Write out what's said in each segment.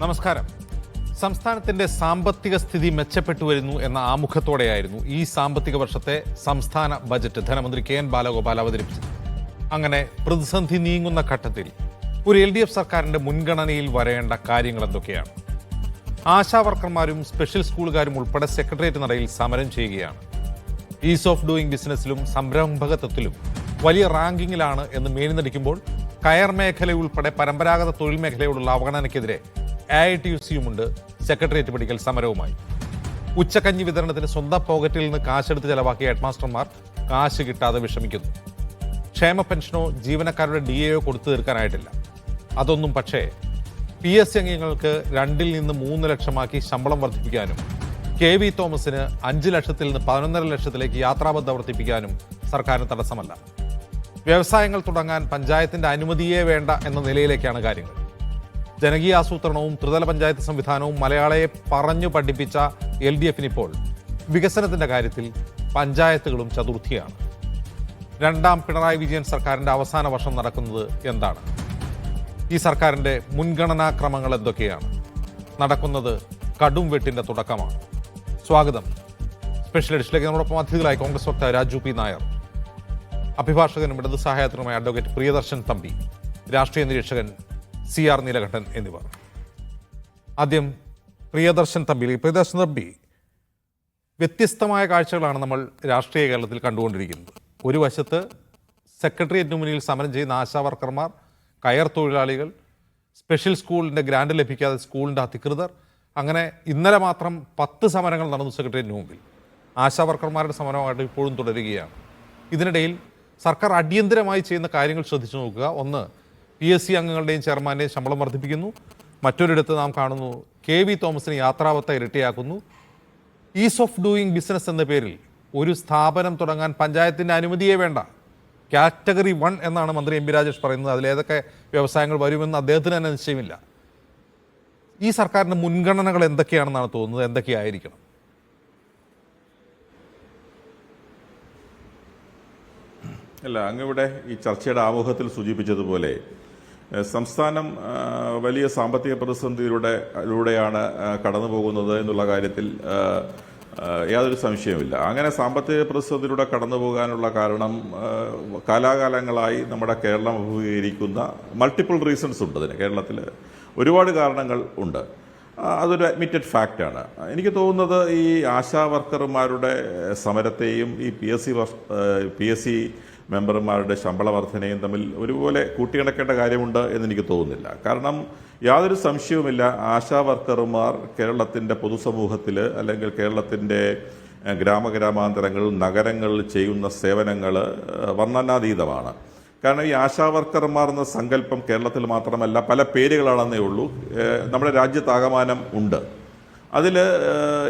നമസ്കാരം. സംസ്ഥാനത്തിന്റെ സാമ്പത്തിക സ്ഥിതി മെച്ചപ്പെട്ടു വരുന്നു എന്ന ആമുഖത്തോടെയായിരുന്നു ഈ സാമ്പത്തിക വർഷത്തെ സംസ്ഥാന ബജറ്റ് ധനമന്ത്രി കെ എൻ ബാലഗോപാൽ അവതരിപ്പിച്ചത്. അങ്ങനെ പ്രതിസന്ധി നീങ്ങുന്ന ഘട്ടത്തിൽ ഒരു LDF സർക്കാരിന്റെ മുൻഗണനയിൽ വരേണ്ട കാര്യങ്ങൾ എന്തൊക്കെയാണ്? ആശാവർക്കർമാരും സ്പെഷ്യൽ സ്കൂളുകാരും ഉൾപ്പെടെ സെക്രട്ടേറിയറ്റ് നടയിൽ സമരം ചെയ്യുകയാണ്. ഈസ് ഓഫ് ഡൂയിങ് ബിസിനസ്സിലും സംരംഭകത്വത്തിലും വലിയ റാങ്കിങ്ങിലാണ് എന്ന് മേൽനടിക്കുമ്പോൾ കയർ മേഖല ഉൾപ്പെടെ പരമ്പരാഗത തൊഴിൽ മേഖലയോടുള്ള അവഗണനയ്ക്കെതിരെ AITUC-യുമുണ്ട് സെക്രട്ടേറിയറ്റ് പടിക്കൽ സമരവുമായി. ഉച്ചക്കഞ്ഞി വിതരണത്തിന് സ്വന്തം പോക്കറ്റിൽ നിന്ന് കാശെടുത്ത് ചെലവാക്കിയ ഹെഡ്മാസ്റ്റർമാർ കാശ് കിട്ടാതെ വിഷമിക്കുന്നു. ക്ഷേമ പെൻഷനോ ജീവനക്കാരുടെ DAയോ കൊടുത്തു തീർക്കാനായിട്ടില്ല. അതൊന്നും പക്ഷേ PSC അംഗങ്ങൾക്ക് 2 നിന്ന് 3 ലക്ഷമാക്കി ശമ്പളം വർദ്ധിപ്പിക്കാനും KV തോമസിന് 5 ലക്ഷത്തിൽ നിന്ന് 11.5 ലക്ഷത്തിലേക്ക് യാത്രാബദ്ധ വർദ്ധിപ്പിക്കാനും സർക്കാരിന് തടസ്സമല്ല. വ്യവസായങ്ങൾ തുടങ്ങാൻ പഞ്ചായത്തിന്റെ അനുമതിയേ വേണ്ട എന്ന നിലയിലേക്കാണ് കാര്യങ്ങൾ. ജനകീയ ആസൂത്രണവും ത്രിതല പഞ്ചായത്ത് സംവിധാനവും മലയാളിയെ പറഞ്ഞു പഠിപ്പിച്ച LDF-നിപ്പോൾ വികസനത്തിന്റെ കാര്യത്തിൽ പഞ്ചായത്തുകളും ചതുർത്ഥിയാണ്. രണ്ടാം പിണറായി വിജയൻ സർക്കാരിന്റെ അവസാന വർഷം നടക്കുന്നത് എന്താണ്? ഈ സർക്കാരിന്റെ മുൻഗണനാക്രമങ്ങൾ എന്തൊക്കെയാണ്? നടക്കുന്നത് കടും വെട്ടിന്റെ തുടക്കമാണ്. സ്വാഗതം. സ്പെഷ്യൽ എഡിഷനിലേക്ക് നമ്മളോടൊപ്പം അതിഥികളായി കോൺഗ്രസ് വക്താവ് രാജു P. നായർ, അഭിഭാഷകനും ഇടത് സഹായത്തിനുമായ അഡ്വക്കേറ്റ് പ്രിയദർശൻ തമ്പി, രാഷ്ട്രീയ നിരീക്ഷകൻ CR നീലകണ്ഠൻ എന്നിവർ. ആദ്യം പ്രിയദർശൻ തമ്പി. വ്യത്യസ്തമായ കാഴ്ചകളാണ് നമ്മൾ രാഷ്ട്രീയ കേരളത്തിൽ കണ്ടുകൊണ്ടിരിക്കുന്നത്. ഒരു വശത്ത് സെക്രട്ടേറിയറ്റിന് മുന്നിൽ സമരം ചെയ്യുന്ന ആശാവർക്കർമാർ, കയർ തൊഴിലാളികൾ, സ്പെഷ്യൽ സ്കൂളിൻ്റെ ഗ്രാൻഡ് ലഭിക്കാതെ സ്കൂളിൻ്റെ അധികൃതർ, അങ്ങനെ ഇന്നലെ മാത്രം 10 സമരങ്ങൾ നടന്നു സെക്രട്ടേറിയറ്റിന് മുമ്പിൽ. ആശാവർക്കർമാരുടെ സമരമായിട്ട് ഇപ്പോഴും തുടരുകയാണ്. ഇതിനിടയിൽ സർക്കാർ അടിയന്തരമായി ചെയ്യുന്ന കാര്യങ്ങൾ ശ്രദ്ധിച്ചു നോക്കുക. ഒന്ന്, PSC അംഗങ്ങളുടെയും ചെയർമാൻ്റെയും ശമ്പളം വർദ്ധിപ്പിക്കുന്നു. മറ്റൊരിടത്ത് നാം കാണുന്നു KV തോമസിന് യാത്രാബത്ത ഇരട്ടിയാക്കുന്നു. ഈസ് ഓഫ് ഡൂയിങ് ബിസിനസ് എന്ന പേരിൽ ഒരു സ്ഥാപനം തുടങ്ങാൻ പഞ്ചായത്തിൻ്റെ അനുമതിയേ വേണ്ട. കാറ്റഗറി 1 എന്നാണ് മന്ത്രി MB രാജേഷ് പറയുന്നത്. അതിലേതൊക്കെ വ്യവസായങ്ങൾ വരുമെന്ന് അദ്ദേഹത്തിന് തന്നെ നിശ്ചയമില്ല. ഈ സർക്കാരിൻ്റെ മുൻഗണനകൾ എന്തൊക്കെയാണെന്നാണ് തോന്നുന്നത്? എന്തൊക്കെയായിരിക്കണം? അല്ല, അങ്ങിവിടെ ഈ ചർച്ചയുടെ ആമുഖത്തിൽ സൂചിപ്പിച്ചതുപോലെ സംസ്ഥാനം വലിയ സാമ്പത്തിക പ്രതിസന്ധിയിലൂടെയാണ് കടന്നു പോകുന്നത് എന്നുള്ള കാര്യത്തിൽ യാതൊരു സംശയവുമില്ല. അങ്ങനെ സാമ്പത്തിക പ്രതിസന്ധിയിലൂടെ കടന്നു പോകാനുള്ള കാരണം കാലാകാലങ്ങളായി നമ്മുടെ കേരളം അഭിമുഖീകരിക്കുന്ന മൾട്ടിപ്പിൾ റീസൺസ് ഉണ്ട്. അതിന് കേരളത്തിൽ ഒരുപാട് കാരണങ്ങൾ ഉണ്ട്. അതൊരു അഡ്മിറ്റഡ് ഫാക്റ്റാണ്. എനിക്ക് തോന്നുന്നത് ഈ ആശാ വർക്കർമാരുടെ സമരത്തെയും ഈ PSC മെമ്പർമാരുടെ ശമ്പള വർധനയും തമ്മിൽ ഒരുപോലെ കൂട്ടിയിണക്കേണ്ട കാര്യമുണ്ട് എന്നെനിക്ക് തോന്നുന്നില്ല. കാരണം യാതൊരു സംശയവുമില്ല, ആശാ വർക്കർമാർ കേരളത്തിൻ്റെ പൊതുസമൂഹത്തിൽ അല്ലെങ്കിൽ കേരളത്തിൻ്റെ ഗ്രാമഗ്രാമാന്തരങ്ങളിൽ നഗരങ്ങളിൽ ചെയ്യുന്ന സേവനങ്ങൾ വർണ്ണനാതീതമാണ്. കാരണം ഈ ആശാ വർക്കർമാർ എന്ന സങ്കല്പം കേരളത്തിൽ മാത്രമല്ല, പല പേരുകളാണെന്നേ ഉള്ളൂ, നമ്മുടെ രാജ്യത്താകമാനം ഉണ്ട്. അതിൽ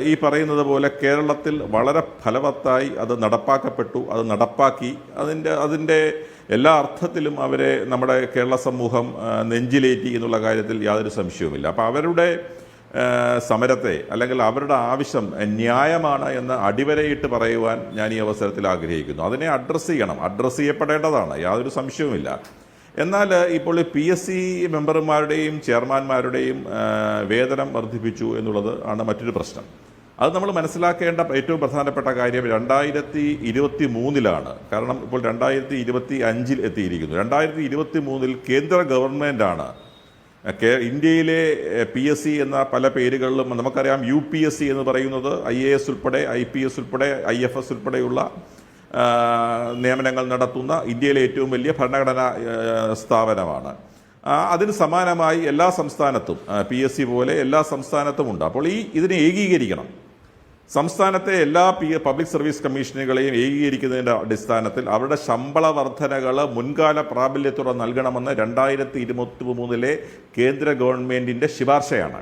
ഈ പറയുന്നത് പോലെ കേരളത്തിൽ വളരെ ഫലവത്തായി അത് നടപ്പാക്കപ്പെട്ടു, അത് നടപ്പാക്കി, അതിൻ്റെ എല്ലാ അർത്ഥത്തിലും അവരെ നമ്മുടെ കേരള സമൂഹം നെഞ്ചിലേറ്റി എന്നുള്ള കാര്യത്തിൽ യാതൊരു സംശയവുമില്ല. അപ്പോൾ അവരുടെ സമരത്തെ അല്ലെങ്കിൽ അവരുടെ ആവശ്യം ന്യായമാണ് എന്ന് അടിവരയിട്ട് പറയുവാൻ ഞാൻ ഈ അവസരത്തിൽ ആഗ്രഹിക്കുന്നു. അതിനെ അഡ്രസ്സ് ചെയ്യപ്പെടേണ്ടതാണ്, യാതൊരു സംശയവുമില്ല. എന്നാൽ ഇപ്പോൾ PSC മെമ്പർമാരുടെയും ചെയർമാന്മാരുടെയും വേതനം വർദ്ധിപ്പിച്ചു എന്നുള്ളത് ആണ് മറ്റൊരു പ്രശ്നം. അത് നമ്മൾ മനസ്സിലാക്കേണ്ട ഏറ്റവും പ്രധാനപ്പെട്ട കാര്യം 2023-ലാണ്. കാരണം ഇപ്പോൾ 2025 എത്തിയിരിക്കുന്നു. 2023 കേന്ദ്ര ഗവൺമെൻറ്റാണ് ഇന്ത്യയിലെ PSC എന്ന പല പേരുകളിലും നമുക്കറിയാം. UPSC എന്ന് പറയുന്നത് IAS ഉൾപ്പെടെ IPS ഉൾപ്പെടെ IFS ഉൾപ്പെടെയുള്ള നിയമനങ്ങൾ നടത്തുന്ന ഇന്ത്യയിലെ ഏറ്റവും വലിയ ഭരണഘടനാ സ്ഥാപനമാണ്. അതിന് സമാനമായി എല്ലാ സംസ്ഥാനത്തും PSC പോലെ എല്ലാ സംസ്ഥാനത്തുമുണ്ട്. അപ്പോൾ ഇതിനെ ഏകീകരിക്കണം. സംസ്ഥാനത്തെ എല്ലാ പബ്ലിക് സർവീസ് കമ്മീഷനുകളെയും ഏകീകരിക്കുന്നതിൻ്റെ അടിസ്ഥാനത്തിൽ അവരുടെ ശമ്പള വർധനകൾ മുൻകാല പ്രാബല്യത്തോടെ നൽകണമെന്ന് 2023 കേന്ദ്ര ഗവൺമെൻറ്റിൻ്റെ ശുപാർശയാണ്.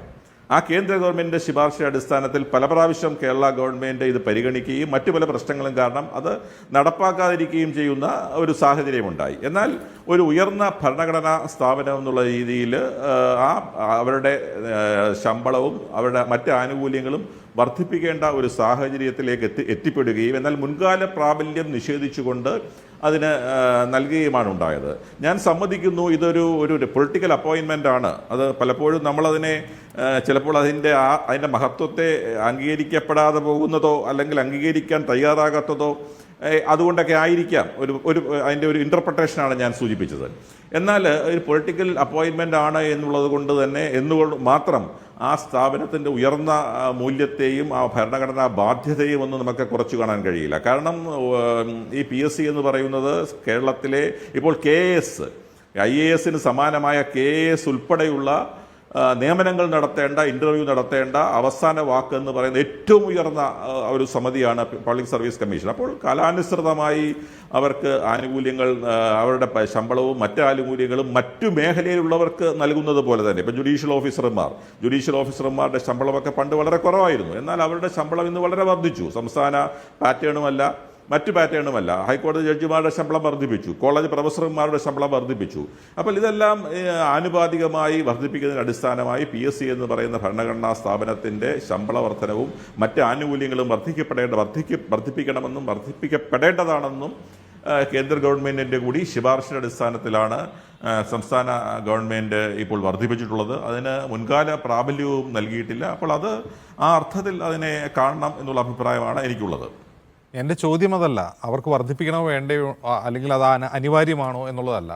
ആ കേന്ദ്ര ഗവൺമെൻറ്റിൻ്റെ ശുപാർശ അടിസ്ഥാനത്തിൽ പല പ്രാവശ്യം കേരള ഗവൺമെൻറ് ഇത് പരിഗണിക്കുകയും മറ്റു പല പ്രശ്നങ്ങളും കാരണം അത് നടപ്പാക്കാതിരിക്കുകയും ചെയ്യുന്ന ഒരു സാഹചര്യമുണ്ടായി. എന്നാൽ ഒരു ഉയർന്ന ഭരണഘടനാ സ്ഥാപനം എന്നുള്ള രീതിയിൽ അവരുടെ ശമ്പളവും അവരുടെ മറ്റ് ആനുകൂല്യങ്ങളും വർദ്ധിപ്പിക്കേണ്ട ഒരു സാഹചര്യത്തിലേക്ക് എത്തിപ്പെടുകയും എന്നാൽ മുൻകാല പ്രാബല്യം നിഷേധിച്ചുകൊണ്ട് അതിന് നൽകുകയുമാണ് ഉണ്ടായത്. ഞാൻ സമ്മതിക്കുന്നു, ഒരു പൊളിറ്റിക്കൽ അപ്പോയിൻമെൻ്റ് ആണ്. അത് പലപ്പോഴും നമ്മളതിനെ ചിലപ്പോൾ അതിൻ്റെ മഹത്വത്തെ അംഗീകരിക്കപ്പെടാതെ പോകുന്നതോ അല്ലെങ്കിൽ അംഗീകരിക്കാൻ തയ്യാറാകാത്തതോ അതുകൊണ്ടൊക്കെ ആയിരിക്കാം അതിൻ്റെ ഒരു ഇൻ്റർപ്രിട്ടേഷനാണ് ഞാൻ സൂചിപ്പിച്ചത്. എന്നാൽ ഒരു പൊളിറ്റിക്കൽ അപ്പോയിൻമെൻ്റ് ആണ് എന്നുള്ളത് കൊണ്ട് തന്നെ എന്നുകൊണ്ട് മാത്രം ആ സ്ഥാപനത്തിൻ്റെ ഉയർന്ന മൂല്യത്തെയും ആ ഭരണഘടനാ ബാധ്യതയും ഒന്നും നമുക്ക് കുറച്ചു കാണാൻ കഴിയില്ല. കാരണം ഈ PSC എന്ന് പറയുന്നത് കേരളത്തിലെ ഇപ്പോൾ KS, IAS സമാനമായ KS ഉൾപ്പെടെയുള്ള നിയമനങ്ങൾ നടത്തേണ്ട, ഇൻ്റർവ്യൂ നടത്തേണ്ട അവസാന വാക്ക് എന്ന് പറയുന്നത് ഏറ്റവും ഉയർന്ന ഒരു സമിതിയാണ് പബ്ലിക് സർവീസ് കമ്മീഷൻ. അപ്പോൾ കാലാനുസൃതമായി അവർക്ക് ആനുകൂല്യങ്ങൾ, അവരുടെ ശമ്പളവും മറ്റ് ആനുകൂല്യങ്ങളും മറ്റു മേഖലയിലുള്ളവർക്ക് നൽകുന്നത് പോലെ തന്നെ ഇപ്പോൾ ജുഡീഷ്യൽ ഓഫീസർമാരുടെ ശമ്പളമൊക്കെ പണ്ട് വളരെ കുറവായിരുന്നു. എന്നാൽ അവരുടെ ശമ്പളം ഇന്ന് വളരെ വർദ്ധിച്ചു. സംസ്ഥാന പാറ്റേണുമല്ല, മറ്റു പാറ്റേണുമല്ല. ഹൈക്കോടതി ജഡ്ജിമാരുടെ ശമ്പളം വർദ്ധിപ്പിച്ചു, കോളേജ് പ്രൊഫസർമാരുടെ ശമ്പളം വർദ്ധിപ്പിച്ചു. അപ്പോൾ ഇതെല്ലാം ആനുപാതികമായി വർദ്ധിപ്പിക്കുന്നതിന് അടിസ്ഥാനമായി PSC എന്ന് പറയുന്ന ഭരണഘടനാ സ്ഥാപനത്തിൻ്റെ ശമ്പള വർധനവും മറ്റ് ആനുകൂല്യങ്ങളും വർദ്ധിപ്പിക്കണമെന്നും വർദ്ധിപ്പിക്കപ്പെടേണ്ടതാണെന്നും കേന്ദ്ര ഗവൺമെൻറ്റിൻ്റെ കൂടി ശുപാർശയുടെ അടിസ്ഥാനത്തിലാണ് സംസ്ഥാന ഗവൺമെൻറ് ഇപ്പോൾ വർദ്ധിപ്പിച്ചിട്ടുള്ളത്. അതിന് മുൻകാല പ്രാബല്യവും നൽകിയിട്ടില്ല. അപ്പോൾ അത് ആ അർത്ഥത്തിൽ അതിനെ കാണണം എന്നുള്ള അഭിപ്രായമാണ് എനിക്കുള്ളത്. എൻ്റെ ചോദ്യം അതല്ല, അവർക്ക് വർദ്ധിപ്പിക്കണോ വേണ്ടയോ അല്ലെങ്കിൽ അത് അനിവാര്യമാണോ എന്നുള്ളതല്ല.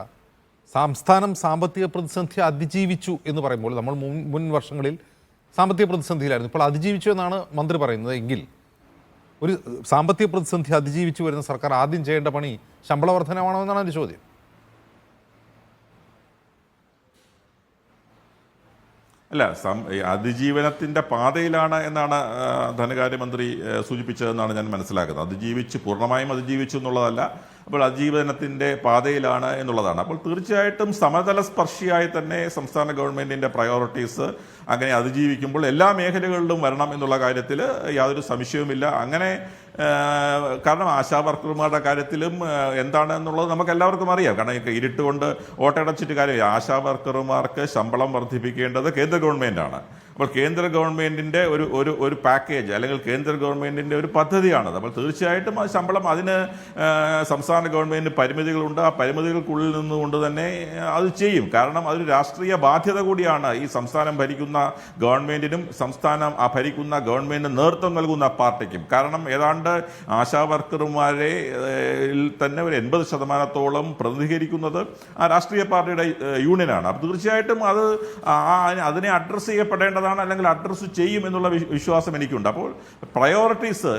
സംസ്ഥാനം സാമ്പത്തിക പ്രതിസന്ധി അതിജീവിച്ചു എന്ന് പറയുമ്പോൾ നമ്മൾ മുൻ വർഷങ്ങളിൽ സാമ്പത്തിക പ്രതിസന്ധിയിലായിരുന്നു, ഇപ്പോൾ അതിജീവിച്ചു എന്നാണ് മന്ത്രി പറയുന്നത്. എങ്കിൽ ഒരു സാമ്പത്തിക പ്രതിസന്ധി അതിജീവിച്ചു വരുന്ന സർക്കാർ ആദ്യം ചെയ്യേണ്ട പണി ശമ്പള വർധനമാണോ എന്നാണ് എൻ്റെ ചോദ്യം. അല്ല, അതിജീവനത്തിൻ്റെ പാതയിലാണ് എന്നാണ് ധനകാര്യമന്ത്രി സൂചിപ്പിച്ചതെന്നാണ് ഞാൻ മനസ്സിലാക്കുന്നത്. പൂർണ്ണമായും അതിജീവിച്ചു എന്നുള്ളതല്ല, അപ്പോൾ അതിജീവനത്തിൻ്റെ പാതയിലാണ് എന്നുള്ളതാണ്. അപ്പോൾ തീർച്ചയായിട്ടും സമതല സ്പർശിയായി തന്നെ സംസ്ഥാന ഗവൺമെൻറ്റിൻ്റെ പ്രയോറിറ്റീസ് അങ്ങനെ അതിജീവിക്കുമ്പോൾ എല്ലാ മേഖലകളിലും വരണം എന്നുള്ള കാര്യത്തിൽ യാതൊരു സംശയവുമില്ല. അങ്ങനെ കാരണം ആശാ വർക്കർമാരുടെ കാര്യത്തിലും എന്താണെന്നുള്ളത് നമുക്ക് എല്ലാവർക്കും അറിയാം. കാരണം ഇരുട്ടുകൊണ്ട് ഓട്ടയടച്ചിട്ട് കാര്യമില്ല. ആശാ വർക്കർമാർക്ക് ശമ്പളം വർദ്ധിപ്പിക്കേണ്ടത് കേന്ദ്ര ഗവൺമെൻറ്റാണ്. അപ്പോൾ കേന്ദ്ര ഗവൺമെൻറ്റിൻ്റെ ഒരു പാക്കേജ് അല്ലെങ്കിൽ കേന്ദ്ര ഗവൺമെൻറ്റിൻ്റെ ഒരു പദ്ധതിയാണത്. അപ്പോൾ തീർച്ചയായിട്ടും ആ ശമ്പളം അതിന് സംസ്ഥാന ഗവൺമെൻറ്റിന് പരിമിതികളുണ്ട്. ആ പരിമിതികൾക്കുള്ളിൽ നിന്നുകൊണ്ട് തന്നെ അത് ചെയ്യും. കാരണം അതൊരു രാഷ്ട്രീയ ബാധ്യത കൂടിയാണ് ഈ സംസ്ഥാനം ഭരിക്കുന്ന ഗവൺമെൻറ്റിനും ഭരിക്കുന്ന ഗവൺമെൻറ്റിന് നേതൃത്വം നൽകുന്ന പാർട്ടിക്കും. കാരണം ഏതാണ്ട് ആശാ വർക്കർമാരെ തന്നെ ഒരു 80% പ്രതിനിധീകരിക്കുന്നത് ആ രാഷ്ട്രീയ പാർട്ടിയുടെ യൂണിയനാണ്. അപ്പോൾ തീർച്ചയായിട്ടും അതിനെ അഡ്രസ്സ് ചെയ്യപ്പെടേണ്ടതാണ്, അല്ലെങ്കിൽ അഡ്രസ്സ് ചെയ്യും എന്നുള്ള വിശ്വാസം എനിക്കുണ്ട്. അപ്പോൾ പ്രയോറിറ്റീസ്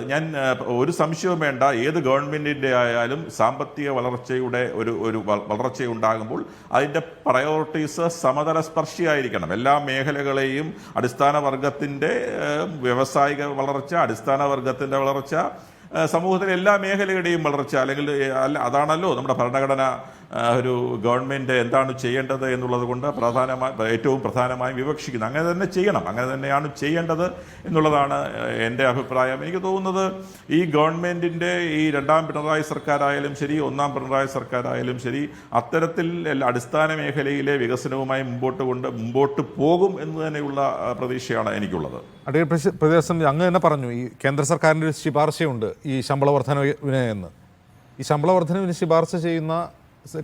ഒരു സംശയവും വേണ്ട, ഏത് ഗവൺമെൻറ്റിൻ്റെ ആയാലും സാമ്പത്തിക വളർച്ചയുടെ ഒരു വളർച്ചയുണ്ടാകുമ്പോൾ അതിൻ്റെ പ്രയോറിറ്റീസ് സമതല സ്പർശിയായിരിക്കണം. എല്ലാ മേഖലകളെയും അടിസ്ഥാന വർഗത്തിൻ്റെ വ്യാവസായിക വളർച്ച, അടിസ്ഥാന വർഗത്തിൻ്റെ വളർച്ച, സമൂഹത്തിലെ എല്ലാ മേഖലയുടെയും വളർച്ച, അല്ലെങ്കിൽ അതാണല്ലോ നമ്മുടെ ഭരണഘടന ഒരു ഗവൺമെൻറ് എന്താണ് ചെയ്യേണ്ടത് എന്നുള്ളത് കൊണ്ട് ഏറ്റവും പ്രധാനമായും വിവക്ഷിക്കുന്നത്. അങ്ങനെ തന്നെ ചെയ്യണം, അങ്ങനെ തന്നെയാണ് ചെയ്യേണ്ടത് എന്നുള്ളതാണ് എൻ്റെ അഭിപ്രായം. എനിക്ക് തോന്നുന്നത് ഈ ഗവൺമെൻറ്റിൻ്റെ ഈ രണ്ടാം പിണറായി സർക്കാരായാലും ശരി, ഒന്നാം പിണറായി സർക്കാരായാലും ശരി, അത്തരത്തിൽ അടിസ്ഥാന മേഖലയിലെ വികസനവുമായി മുമ്പോട്ട് പോകും എന്ന് തന്നെയുള്ള പ്രതീക്ഷയാണ് എനിക്കുള്ളത്. അഡ്വക്കേറ്റ് പ്രദേശം അങ്ങ് തന്നെ പറഞ്ഞു, ഈ കേന്ദ്ര സർക്കാരിൻ്റെ ഒരു ശുപാർശയുണ്ട് ഈ ശമ്പള വർധനവിന് എന്ന്. ഈ ശമ്പള വർധനവിന് ശുപാർശ ചെയ്യുന്ന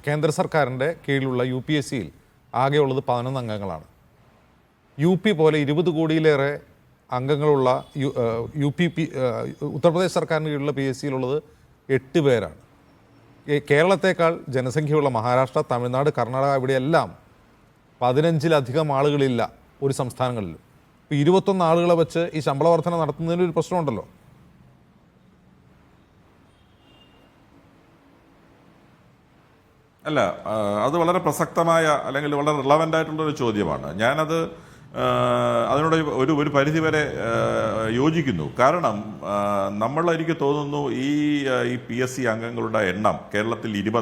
കേന്ദ്ര സർക്കാരിൻ്റെ കീഴിലുള്ള UPSCയിൽ ആകെയുള്ളത് 11 അംഗങ്ങളാണ്. UP പോലെ 20 കോടിയിലേറെ അംഗങ്ങളുള്ള ഉത്തർപ്രദേശ് സർക്കാരിന് കീഴിലുള്ള PSCയിലുള്ളത് 8 പേരാണ്. കേരളത്തേക്കാൾ ജനസംഖ്യയുള്ള മഹാരാഷ്ട്ര, തമിഴ്നാട്, കർണാടക ഇവിടെയെല്ലാം 15-ലധികം ആളുകളില്ല ഒരു സംസ്ഥാനങ്ങളിലും. ഇപ്പോൾ 21 ആളുകളെ വെച്ച് ഈ ശമ്പള വർധന നടത്തുന്നതിനൊരു പ്രശ്നമുണ്ടല്ലോ. അല്ല, അത് വളരെ പ്രസക്തമായ അല്ലെങ്കിൽ വളരെ റിലവൻ്റ് ആയിട്ടുള്ളൊരു ചോദ്യമാണ്. ഞാനത് അതിനോട് ഒരു പരിധിവരെ യോജിക്കുന്നു. കാരണം എനിക്ക് തോന്നുന്നു ഈ PSC അംഗങ്ങളുടെ എണ്ണം കേരളത്തിൽ 20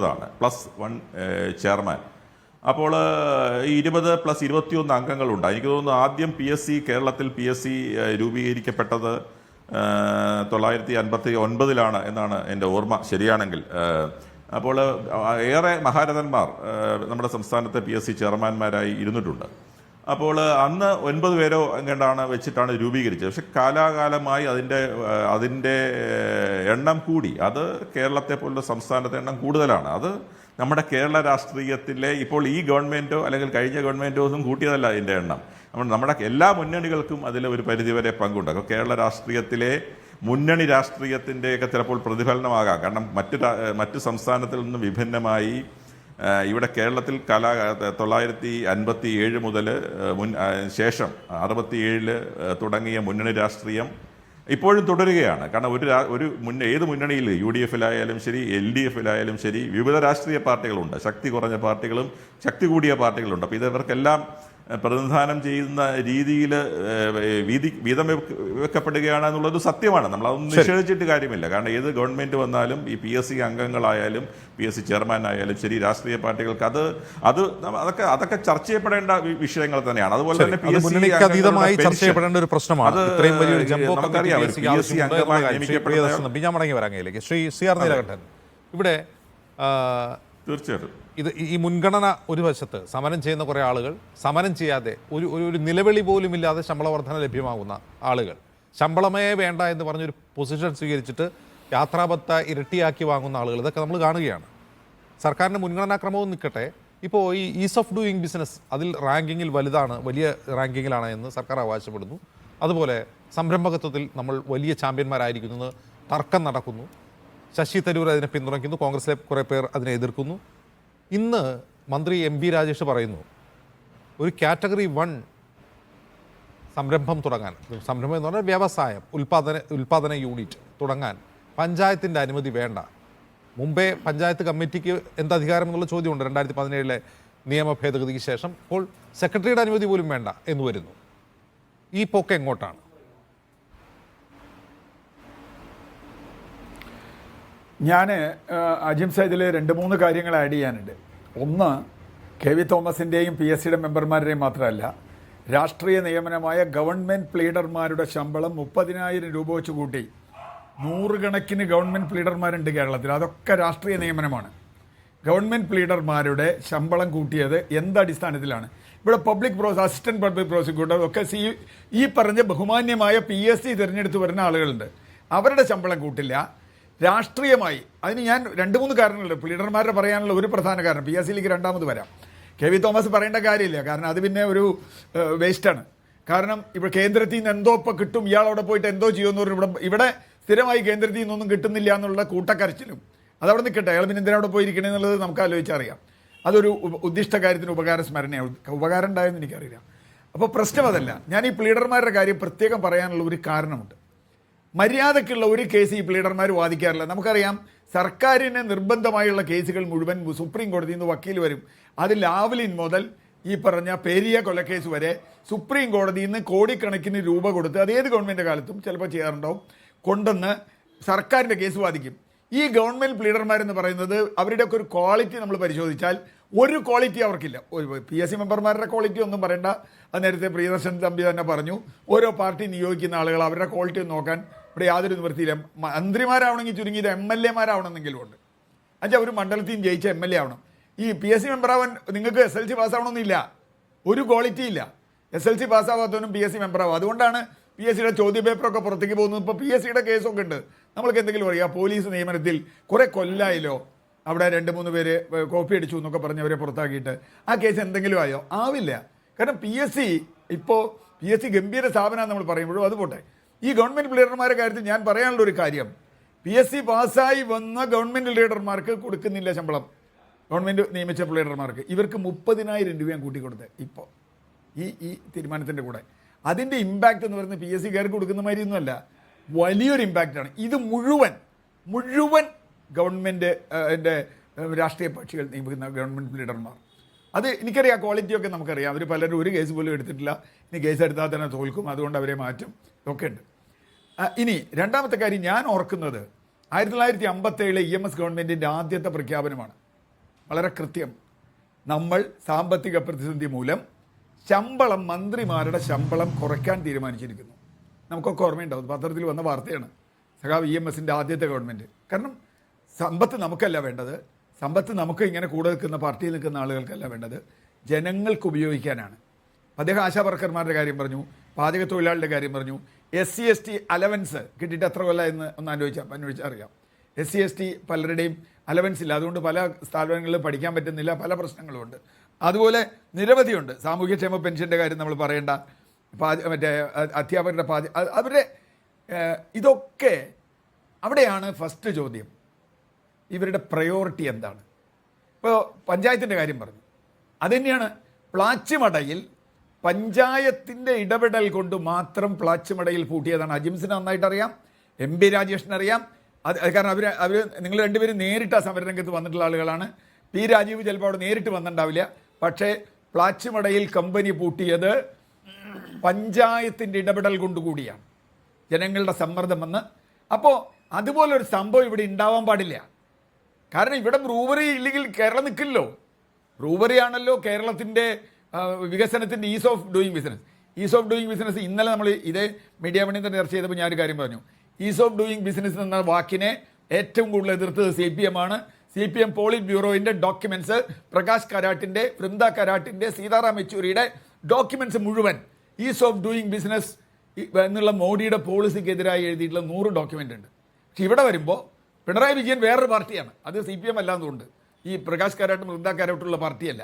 +1 ചെയർമാൻ. അപ്പോൾ ഈ 20 + 21 അംഗങ്ങളുണ്ട്. എനിക്ക് തോന്നുന്നു ആദ്യം കേരളത്തിൽ PSC രൂപീകരിക്കപ്പെട്ടത് 1959 എന്നാണ് എൻ്റെ ഓർമ്മ ശരിയാണെങ്കിൽ. അപ്പോൾ ഏറെ മഹാരഥന്മാർ നമ്മുടെ സംസ്ഥാനത്തെ PSC ചെയർമാന്മാരായി ഇരുന്നിട്ടുണ്ട്. അപ്പോൾ അന്ന് 9 പേരോ എങ്ങാണ്ടാണ് വെച്ചിട്ടാണ് രൂപീകരിച്ചത്. പക്ഷെ കാലാകാലമായി അതിൻ്റെ എണ്ണം കൂടി. അത് കേരളത്തെ പോലുള്ള സംസ്ഥാനത്തെ എണ്ണം കൂടുതലാണ്. അത് നമ്മുടെ കേരള രാഷ്ട്രീയത്തിലെ ഇപ്പോൾ ഈ ഗവൺമെൻറ്റോ അല്ലെങ്കിൽ കഴിഞ്ഞ ഗവൺമെൻറ്റോ ഒന്നും കൂട്ടിയതല്ല അതിൻ്റെ എണ്ണം. നമ്മുടെ എല്ലാ മുന്നണികൾക്കും അതിൽ ഒരു പരിധിവരെ പങ്കുണ്ട്. അപ്പോൾ കേരള രാഷ്ട്രീയത്തിലെ മുന്നണി രാഷ്ട്രീയത്തിൻ്റെയൊക്കെ ചിലപ്പോൾ പ്രതിഫലനമാകാം. കാരണം മറ്റ് സംസ്ഥാനത്തിൽ നിന്ന് വിഭിന്നമായി ഇവിടെ കേരളത്തിൽ 1957 മുതൽ ശേഷം 67 തുടങ്ങിയ മുന്നണി രാഷ്ട്രീയം ഇപ്പോഴും തുടരുകയാണ്. കാരണം ഏത് മുന്നണിയിൽ UDF-ലായാലും ശരി, LDF-ലായാലും ശരി, വിവിധ രാഷ്ട്രീയ പാർട്ടികളുണ്ട്. ശക്തി കുറഞ്ഞ പാർട്ടികളും ശക്തി കൂടിയ പാർട്ടികളുണ്ട്. അപ്പോൾ ഇവർക്കെല്ലാം പ്രതിനിധാനം ചെയ്യുന്ന രീതിയിൽ വീതം വെക്കപ്പെടുകയാണ് എന്നുള്ളത് സത്യമാണ്. നമ്മളതൊന്നും നിഷേധിച്ചിട്ട് കാര്യമില്ല. കാരണം ഏത് ഗവൺമെന്റ് വന്നാലും ഈ PSC അംഗങ്ങളായാലും PSC ചെയർമാനായാലും ശരി, രാഷ്ട്രീയ പാർട്ടികൾക്ക് അതൊക്കെ ചർച്ച ചെയ്യപ്പെടേണ്ട വിഷയങ്ങൾ തന്നെയാണ്. അതുപോലെ തന്നെ ചർച്ച ചെയ്യപ്പെടേണ്ട ഒരു പ്രശ്നമാണ്. നമുക്കറിയാം PSC അംഗമായി നിയമിക്കപ്പെടുന്ന ശ്രീ CR നീലകണ്ഠൻ, ഇവിടെ തീർച്ചയായിട്ടും ഈ മുൻഗണന ഒരു വശത്ത് സമരം ചെയ്യുന്ന കുറേ ആളുകൾ, സമരം ചെയ്യാതെ ഒരു നിലവിളി പോലും ഇല്ലാതെ ശമ്പള വർധന ലഭ്യമാകുന്ന ആളുകൾ, ശമ്പളമേ വേണ്ട എന്ന് പറഞ്ഞൊരു പൊസിഷൻ സ്വീകരിച്ചിട്ട് യാത്രാബത്ത ഇരട്ടിയാക്കി വാങ്ങുന്ന ആളുകൾ, ഇതൊക്കെ നമ്മൾ കാണുകയാണ്. സർക്കാരിൻ്റെ മുൻഗണനാക്രമവും നിൽക്കട്ടെ, ഇപ്പോൾ ഈ ഈസ് ഓഫ് ഡൂയിങ് ബിസിനസ് അതിൽ റാങ്കിങ്ങിൽ വലിയ റാങ്കിങ്ങിലാണ് എന്ന് സർക്കാർ അവകാശപ്പെടുന്നു. അതുപോലെ സംരംഭകത്വത്തിൽ നമ്മൾ വലിയ ചാമ്പ്യന്മാരായിരിക്കുന്നത് തർക്കം നടക്കുന്നു. ശശി തരൂർ അതിനെ പിന്തുണയ്ക്കുന്നു, കോൺഗ്രസിലെ കുറേ പേർ അതിനെ എതിർക്കുന്നു. ഇന്ന് മന്ത്രി MB രാജേഷ് പറയുന്നു, ഒരു കാറ്റഗറി 1 സംരംഭം തുടങ്ങാൻ, സംരംഭം എന്ന് പറഞ്ഞാൽ വ്യവസായം, ഉൽപാദന യൂണിറ്റ് തുടങ്ങാൻ പഞ്ചായത്തിൻ്റെ അനുമതി വേണ്ട. മുമ്പേ പഞ്ചായത്ത് കമ്മിറ്റിക്ക് എന്തധികാരം എന്നുള്ള ചോദ്യമുണ്ട് 2017 നിയമ ഭേദഗതിക്ക് ശേഷം. ഇപ്പോൾ സെക്രട്ടറിയുടെ അനുമതി പോലും വേണ്ട എന്ന് വരുന്നു. ഈ പോക്ക് എങ്ങോട്ടാണ്? ഞാൻ അജിംസ ഇതിൽ 2-3 കാര്യങ്ങൾ ആഡ് ചെയ്യാനുണ്ട്. ഒന്ന്, KV തോമസിൻ്റെയും PSCയുടെ മെമ്പർമാരുടെയും മാത്രമല്ല, രാഷ്ട്രീയ നിയമനമായ ഗവൺമെൻറ് പ്ലീഡർമാരുടെ ശമ്പളം 30,000 രൂപ വെച്ച് കൂട്ടി. 100 കണക്കിന് ഗവൺമെൻറ് പ്ലീഡർമാരുണ്ട് കേരളത്തിൽ. അതൊക്കെ രാഷ്ട്രീയ നിയമനമാണ്. ഗവൺമെൻറ് പ്ലീഡർമാരുടെ ശമ്പളം കൂട്ടിയത് എന്തടിസ്ഥാനത്തിലാണ്? ഇവിടെ അസിസ്റ്റന്റ് പബ്ലിക് പ്രോസിക്യൂട്ടർ ഒക്കെ ഈ പറഞ്ഞ ബഹുമാന്യമായ PSC തിരഞ്ഞെടുത്ത് വരുന്ന ആളുകളുണ്ട്. അവരുടെ ശമ്പളം കൂട്ടില്ല. രാഷ്ട്രീയമായി അതിന് ഞാൻ 2-3 കാരണങ്ങളുണ്ട്. പ്ലീഡർമാരുടെ പറയാനുള്ള ഒരു പ്രധാന കാരണം, PSCയിലേക്ക് രണ്ടാമത് വരാം. KV തോമസ് പറയേണ്ട കാര്യമില്ല, കാരണം അത് പിന്നെ ഒരു വേസ്റ്റാണ്. കാരണം ഇപ്പോൾ കേന്ദ്രത്തിൽ നിന്ന് എന്തോ ഇപ്പോൾ കിട്ടും, ഇയാളവിടെ പോയിട്ട് എന്തോ ചെയ്യുമെന്ന് ഇവിടെ സ്ഥിരമായി കേന്ദ്രത്തിൽ നിന്നൊന്നും കിട്ടുന്നില്ല എന്നുള്ള കൂട്ടക്കരച്ചിലും അതവിടെ നിൽക്കട്ടെ. അയാൾ പിന്നെ എന്തിനാ അവിടെ പോയിരിക്കണേ എന്നുള്ളത് നമുക്ക് ആലോചിച്ചറിയാം. അതൊരു ഉദ്ദിഷ്ട കാര്യത്തിന് ഉപകാര സ്മരണയാണ്. ഉപകാരം ഉണ്ടായെന്ന് എനിക്കറിയില്ല. അപ്പോൾ പ്രശ്നം അതല്ല. ഞാൻ ഈ പ്ലീഡർമാരുടെ കാര്യം പ്രത്യേകം പറയാനുള്ള ഒരു കാരണമുണ്ട്. മര്യാദയ്ക്കുള്ള ഒരു കേസ് ഈ പ്ലീഡർമാർ വാദിക്കാറില്ല. നമുക്കറിയാം, സർക്കാരിന് നിർബന്ധമായുള്ള കേസുകൾ മുഴുവൻ സുപ്രീം കോടതിയിൽ നിന്ന് വക്കീൽ വരും. അത് ലാവ്ലിൻ മുതൽ ഈ പറഞ്ഞ പേരിയ കൊലക്കേസ് വരെ സുപ്രീം കോടതിയിൽ നിന്ന് കോടിക്കണക്കിന് രൂപ കൊടുത്ത്, അത് ഏത് ഗവൺമെൻറ് കാലത്തും ചിലപ്പോൾ ചെയ്യാറുണ്ടാവും, കൊണ്ടുവന്ന് സർക്കാരിൻ്റെ കേസ് വാദിക്കും. ഈ ഗവൺമെൻറ് പ്ലീഡർമാരെന്ന് പറയുന്നത് അവരുടെയൊക്കെ ഒരു ക്വാളിറ്റി നമ്മൾ പരിശോധിച്ചാൽ ഒരു ക്വാളിറ്റി അവർക്കില്ല. PSC മെമ്പർമാരുടെ ക്വാളിറ്റി ഒന്നും പറയണ്ട. അത് നേരത്തെ പ്രിയദർശൻ തമ്പി തന്നെ പറഞ്ഞു. ഓരോ പാർട്ടി നിയോഗിക്കുന്ന ആളുകൾ അവരുടെ ക്വാളിറ്റി നോക്കാൻ ഇവിടെ യാതൊരു നിവൃത്തിയില്ല. മന്ത്രിമാരാവണമെങ്കിൽ ചുരുങ്ങിയത് MLA-മാരാവണമെന്നെങ്കിലും ഉണ്ട്. അഞ്ചാ ഒരു മണ്ഡലത്തിൽ ജയിച്ച MLA ആവണം. ഈ PSC മെമ്പറാവാൻ നിങ്ങൾക്ക് SLC പാസ്സാവണമെന്നില്ല. ഒരു ക്വാളിറ്റി ഇല്ല. SLC പാസ്സാവാത്തവനും PSC മെമ്പറാവും. അതുകൊണ്ടാണ് PSCയുടെ ചോദ്യപേപ്പറൊക്കെ പുറത്തേക്ക് പോകുന്നത്. ഇപ്പോൾ PSCയുടെ കേസൊക്കെ ഉണ്ട്. നമ്മൾക്ക് എന്തെങ്കിലും പറയാം, പോലീസ് നിയമനത്തിൽ കുറേ കൊല്ലായല്ലോ, അവിടെ 2-3 പേര് കോപ്പി അടിച്ചു എന്നൊക്കെ പറഞ്ഞവരെ പുറത്താക്കിയിട്ട് ആ കേസ് എന്തെങ്കിലും ആയോ? ആവില്ല. കാരണം PSC ഗംഭീര സ്ഥാപനമാണ് നമ്മൾ പറയുമ്പോഴും. അത് പോട്ടെ, ഈ ഗവൺമെൻറ് ലീഡർമാരുടെ കാര്യത്തിൽ ഞാൻ പറയാനുള്ള ഒരു കാര്യം, PSC പാസ്സായി വന്ന ഗവൺമെൻറ് ലീഡർമാർക്ക് കൊടുക്കുന്നില്ല ശമ്പളം. ഗവൺമെൻറ് നിയമിച്ച ലീഡർമാർക്ക് ഇവർക്ക് 30,000 രൂപയാണ് കൂട്ടിക്കൊടുത്തത്. ഇപ്പോൾ ഈ തീരുമാനത്തിൻ്റെ കൂടെ അതിൻ്റെ ഇമ്പാക്റ്റ് എന്ന് പറയുന്നത് PSCക്കാർക്ക് കൊടുക്കുന്ന മാതിരിയൊന്നുമല്ല, വലിയൊരു ഇമ്പാക്റ്റാണ്. ഇത് മുഴുവൻ ഗവൺമെൻറ് രാഷ്ട്രീയ കക്ഷികൾ നിയമിക്കുന്ന ഗവൺമെൻറ് ലീഡർമാർ. അത് എനിക്കറിയാം, ക്വാളിറ്റിയൊക്കെ നമുക്കറിയാം. അവർ പലരും ഒരു കേസ് പോലും എടുത്തിട്ടില്ല. ഇനി കേസ് എടുത്താൽ തന്നെ തോൽക്കും, അതുകൊണ്ട് അവരെ മാറ്റും, ഒക്കെ ഉണ്ട്. ഇനി രണ്ടാമത്തെ കാര്യം ഞാൻ ഓർക്കുന്നത് 1957 EMS ഗവൺമെൻറ്റിൻ്റെ ആദ്യത്തെ പ്രഖ്യാപനമാണ്. വളരെ കൃത്യം. നമ്മൾ സാമ്പത്തിക പ്രതിസന്ധി മൂലം മന്ത്രിമാരുടെ ശമ്പളം കുറയ്ക്കാൻ തീരുമാനിച്ചിരിക്കുന്നു. നമുക്കൊക്കെ ഓർമ്മയുണ്ടാവും, പത്രത്തിൽ വന്ന വാർത്തയാണ്. സഖാവ് EMSൻ്റെ ആദ്യത്തെ ഗവൺമെൻറ്. കാരണം സമ്പത്ത് നമുക്കല്ല വേണ്ടത്, സമ്പത്ത് നമുക്ക് ഇങ്ങനെ കൂടെ നിൽക്കുന്ന പാർട്ടിയിൽ നിൽക്കുന്ന ആളുകൾക്കല്ല വേണ്ടത്, ജനങ്ങൾക്ക് ഉപയോഗിക്കാനാണ്. അദ്ദേഹം ആശാ വർക്കർമാരുടെ കാര്യം പറഞ്ഞു, പാചക തൊഴിലാളിയുടെ കാര്യം പറഞ്ഞു, SC/ST അലവൻസ് കിട്ടിയിട്ട് എത്ര കൊല്ലം എന്ന് ഒന്ന് അന്വേഷിച്ചാൽ അറിയാം. SC/ST പലരുടെയും അലവൻസ് ഇല്ല, അതുകൊണ്ട് പല സ്ഥാപനങ്ങളിലും പഠിക്കാൻ പറ്റുന്നില്ല, പല പ്രശ്നങ്ങളുമുണ്ട്. അതുപോലെ നിരവധിയുണ്ട്. സാമൂഹ്യക്ഷേമ പെൻഷൻ്റെ കാര്യം നമ്മൾ പറയേണ്ട, മറ്റേ അധ്യാപകരുടെ അവരുടെ ഇതൊക്കെ അവിടെയാണ് ഫസ്റ്റ് ചോദ്യം, ഇവരുടെ പ്രയോറിറ്റി എന്താണ്. ഇപ്പോൾ പഞ്ചായത്തിൻ്റെ കാര്യം പറഞ്ഞു, അതുതന്നെയാണ്. പ്ലാച്ചിമടയിൽ പഞ്ചായത്തിൻ്റെ ഇടപെടൽ കൊണ്ട് മാത്രം പ്ലാച്ചിമടയിൽ പൂട്ടിയതാണ്. അജിംസിന് നന്നായിട്ട് അറിയാം, MP രാജേഷിന് അറിയാം. അത് കാരണം അവർ നിങ്ങൾ രണ്ടുപേരും നേരിട്ട് ആ സമരരംഗത്ത് വന്നിട്ടുള്ള ആളുകളാണ്. P രാജീവ് ചിലപ്പോൾ അവിടെ നേരിട്ട് വന്നിട്ടുണ്ടാവില്ല. പക്ഷേ പ്ലാച്ചിമടയിൽ കമ്പനി പൂട്ടിയത് പഞ്ചായത്തിൻ്റെ ഇടപെടൽ കൊണ്ടുകൂടിയാണ്, ജനങ്ങളുടെ സമ്മർദ്ദം വന്ന്. അപ്പോൾ അതുപോലൊരു സംഭവം ഇവിടെ ഉണ്ടാവാൻ പാടില്ല. കാരണം ഇവിടെ ബ്രൂവറി ഇല്ലെങ്കിൽ കേരളം നിൽക്കില്ലല്ലോ. ബ്രൂവറിയാണല്ലോ കേരളത്തിൻ്റെ വികസനത്തിൻ്റെ ഈസ് ഓഫ് ഡൂയിങ് ബിസിനസ്. ഇന്നലെ നമ്മൾ ഇതേ മീഡിയ മണി തന്നെ ചർച്ച ചെയ്തപ്പോൾ ഞാനൊരു കാര്യം പറഞ്ഞു. ഈസ് ഓഫ് ഡൂയിങ് ബിസിനസ് എന്ന വാക്കിനെ ഏറ്റവും കൂടുതൽ എതിർത്തത് CPM ആണ്. CPM പോളിറ്റ് ബ്യൂറോയിൻ്റെ ഡോക്യുമെൻറ്റ്സ്, പ്രകാശ് കാരാട്ടിൻ്റെ, വൃന്ദ കാരാട്ടിൻ്റെ, സീതാറാം യെച്ചൂരിയുടെ ഡോക്യുമെൻറ്റ്സ് മുഴുവൻ ഈസ് ഓഫ് ഡൂയിങ് ബിസിനസ് എന്നുള്ള മോഡിയുടെ പോളിസിക്കെതിരായി എഴുതിയിട്ടുള്ള 100 ഡോക്യുമെൻ്റ് ഉണ്ട്. പക്ഷെ ഇവിടെ വരുമ്പോൾ പിണറായി വിജയൻ വേറൊരു പാർട്ടിയാണ്, അത് CPM അല്ലാതുകൊണ്ട് ഈ പ്രകാശ് കാരാട്ടും വൃന്ദ കാരാട്ടുള്ള പാർട്ടിയല്ല.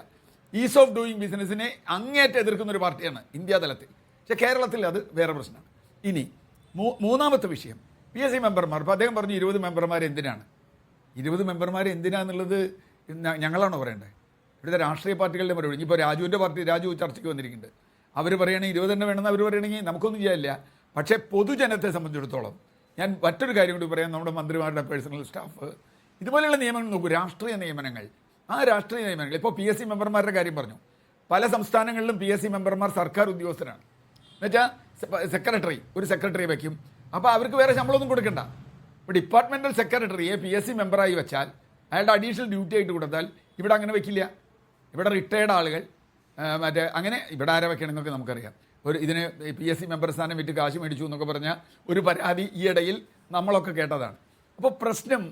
ഈസ് ഓഫ് ഡൂയിങ് ബിസിനസ്സിനെ അങ്ങേറ്റം എതിർക്കുന്ന ഒരു പാർട്ടിയാണ് ഇന്ത്യ തലത്തിൽ. പക്ഷേ കേരളത്തിൽ അത് വേറെ പ്രശ്നമാണ്. ഇനി മൂന്നാമത്തെ വിഷയം PSC മെമ്പർമാർ. അപ്പോൾ അദ്ദേഹം പറഞ്ഞു 20 മെമ്പർമാർ എന്തിനാണ്? 20 മെമ്പർമാർ എന്തിനാന്നുള്ളത് ഞങ്ങളാണോ പറയേണ്ടത്? ഇവിടുത്തെ രാഷ്ട്രീയ പാർട്ടികളുടെ മറുപടി. ഇപ്പോൾ രാജുവിൻ്റെ പാർട്ടി, രാജു ചർച്ചയ്ക്ക് വന്നിരിക്കുന്നുണ്ട്. അവർ പറയുകയാണെങ്കിൽ 20 തന്നെ വേണമെന്ന് അവർ പറയുകയാണെങ്കിൽ നമുക്കൊന്നും ചെയ്യാനില്ല. പക്ഷേ പൊതുജനത്തെ സംബന്ധിച്ചിടത്തോളം ഞാൻ മറ്റൊരു കാര്യം കൂടി പറയാം. നമ്മുടെ മന്ത്രിമാരുടെ പേഴ്സണൽ സ്റ്റാഫ് ഇതുപോലെയുള്ള നിയമങ്ങൾ നോക്കൂ, രാഷ്ട്രീയ നിയമനങ്ങൾ. ആ രാഷ്ട്രീയ നിയമനങ്ങൾ ഇപ്പോൾ PSC മെമ്പർമാരുടെ കാര്യം പറഞ്ഞു. പല സംസ്ഥാനങ്ങളിലും PSC മെമ്പർമാർ സർക്കാർ ഉദ്യോഗസ്ഥരാണ്. എന്നുവെച്ചാൽ ഒരു സെക്രട്ടറി വയ്ക്കും. അപ്പോൾ അവർക്ക് വേറെ ശമ്പളമൊന്നും കൊടുക്കണ്ട. ഇപ്പോൾ ഡിപ്പാർട്ട്മെൻറ്റൽ സെക്രട്ടറിയെ PSC മെമ്പറായി വെച്ചാൽ അയാളുടെ അഡീഷണൽ ഡ്യൂട്ടി ആയിട്ട് കൊടുത്താൽ ഇവിടെ അങ്ങനെ വെക്കില്ല. ഇവിടെ റിട്ടയർഡ് ആളുകൾ അങ്ങനെ ഇവിടെ ആരെ വെക്കണമെന്നൊക്കെ നമുക്കറിയാം. ഇതിന് PSC മെമ്പർ സ്ഥാനം വിറ്റ് കാശ് മേടിച്ചു എന്നൊക്കെ പറഞ്ഞാൽ ഒരു പരാതി ഈയിടയിൽ നമ്മളൊക്കെ കേട്ടതാണ്. അപ്പോൾ പ്രശ്നം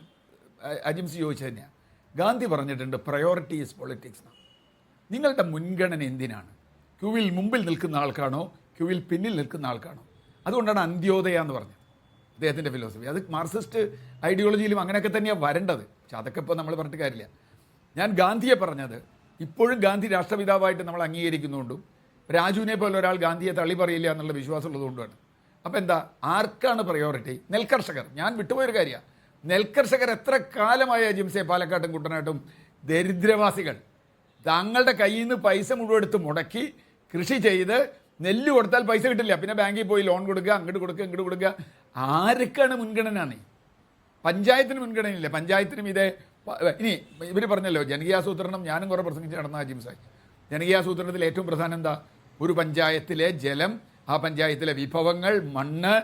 അജിംസ് ചോദിച്ചു തന്നെയാണ്. ഗാന്ധി പറഞ്ഞിട്ടുണ്ട് പ്രയോറിറ്റി ഈസ് പൊളിറ്റിക്സ്. നിങ്ങളുടെ മുൻഗണന എന്തിനാണ്? ക്യൂവിൽ മുമ്പിൽ നിൽക്കുന്ന ആൾക്കാണോ ക്യൂവിൽ പിന്നിൽ നിൽക്കുന്ന ആൾക്കാണോ? അതുകൊണ്ടാണ് അന്ത്യോദയ എന്ന് പറഞ്ഞത് അദ്ദേഹത്തിൻ്റെ ഫിലോസഫി. അത് മാർക്സിസ്റ്റ് ഐഡിയോളജിയിലും അങ്ങനെയൊക്കെ തന്നെയാണ് വരേണ്ടത്. പക്ഷെ അതൊക്കെ ഇപ്പോൾ നമ്മൾ പറഞ്ഞിട്ട് കാര്യമില്ല. ഞാൻ ഗാന്ധിയെ പറഞ്ഞത് ഇപ്പോഴും ഗാന്ധി രാഷ്ട്രപിതാവായിട്ട് നമ്മൾ അംഗീകരിക്കുന്നതുകൊണ്ടും രാജുവിനെ പോലെ ഒരാൾ ഗാന്ധിയെ തള്ളി പറയില്ല എന്നുള്ള വിശ്വാസമുള്ളതുകൊണ്ടാണ്. അപ്പോൾ എന്താ, ആർക്കാണ് പ്രയോറിറ്റി? നെൽകർഷകർ. ഞാൻ വിട്ടുപോയൊരു കാര്യമാണ്. നെൽകർഷകർ എത്ര കാലമായ ജിംസെ, പാലക്കാട്ടും കുട്ടനാട്ടും ദരിദ്രവാസികൾ തങ്ങളുടെ കയ്യിൽ നിന്ന് പൈസ മുഴുവൻ എടുത്ത് മുടക്കി കൃഷി ചെയ്ത് നെല്ല് കൊടുത്താൽ പൈസ കിട്ടില്ല. പിന്നെ ബാങ്കിൽ പോയി ലോൺ കൊടുക്കുക, അങ്ങോട്ട് കൊടുക്കുക, ഇങ്ങോട്ട് കൊടുക്കുക. ആർക്കാണ് മുൻഗണന? പഞ്ചായത്തിന് മുൻഗണനയില്ല. പഞ്ചായത്തിനും ഇതേ. ഇനി ഇവർ പറഞ്ഞല്ലോ ജനകീയാസൂത്രണം, ഞാനും കുറേ പ്രസംഗിച്ച് നടന്ന ജിംസായി. ജനകീയാസൂത്രണത്തിൽ ഏറ്റവും പ്രധാനം എന്താ? ഒരു പഞ്ചായത്തിലെ ജലം, ആ പഞ്ചായത്തിലെ വിഭവങ്ങൾ, മണ്ണ്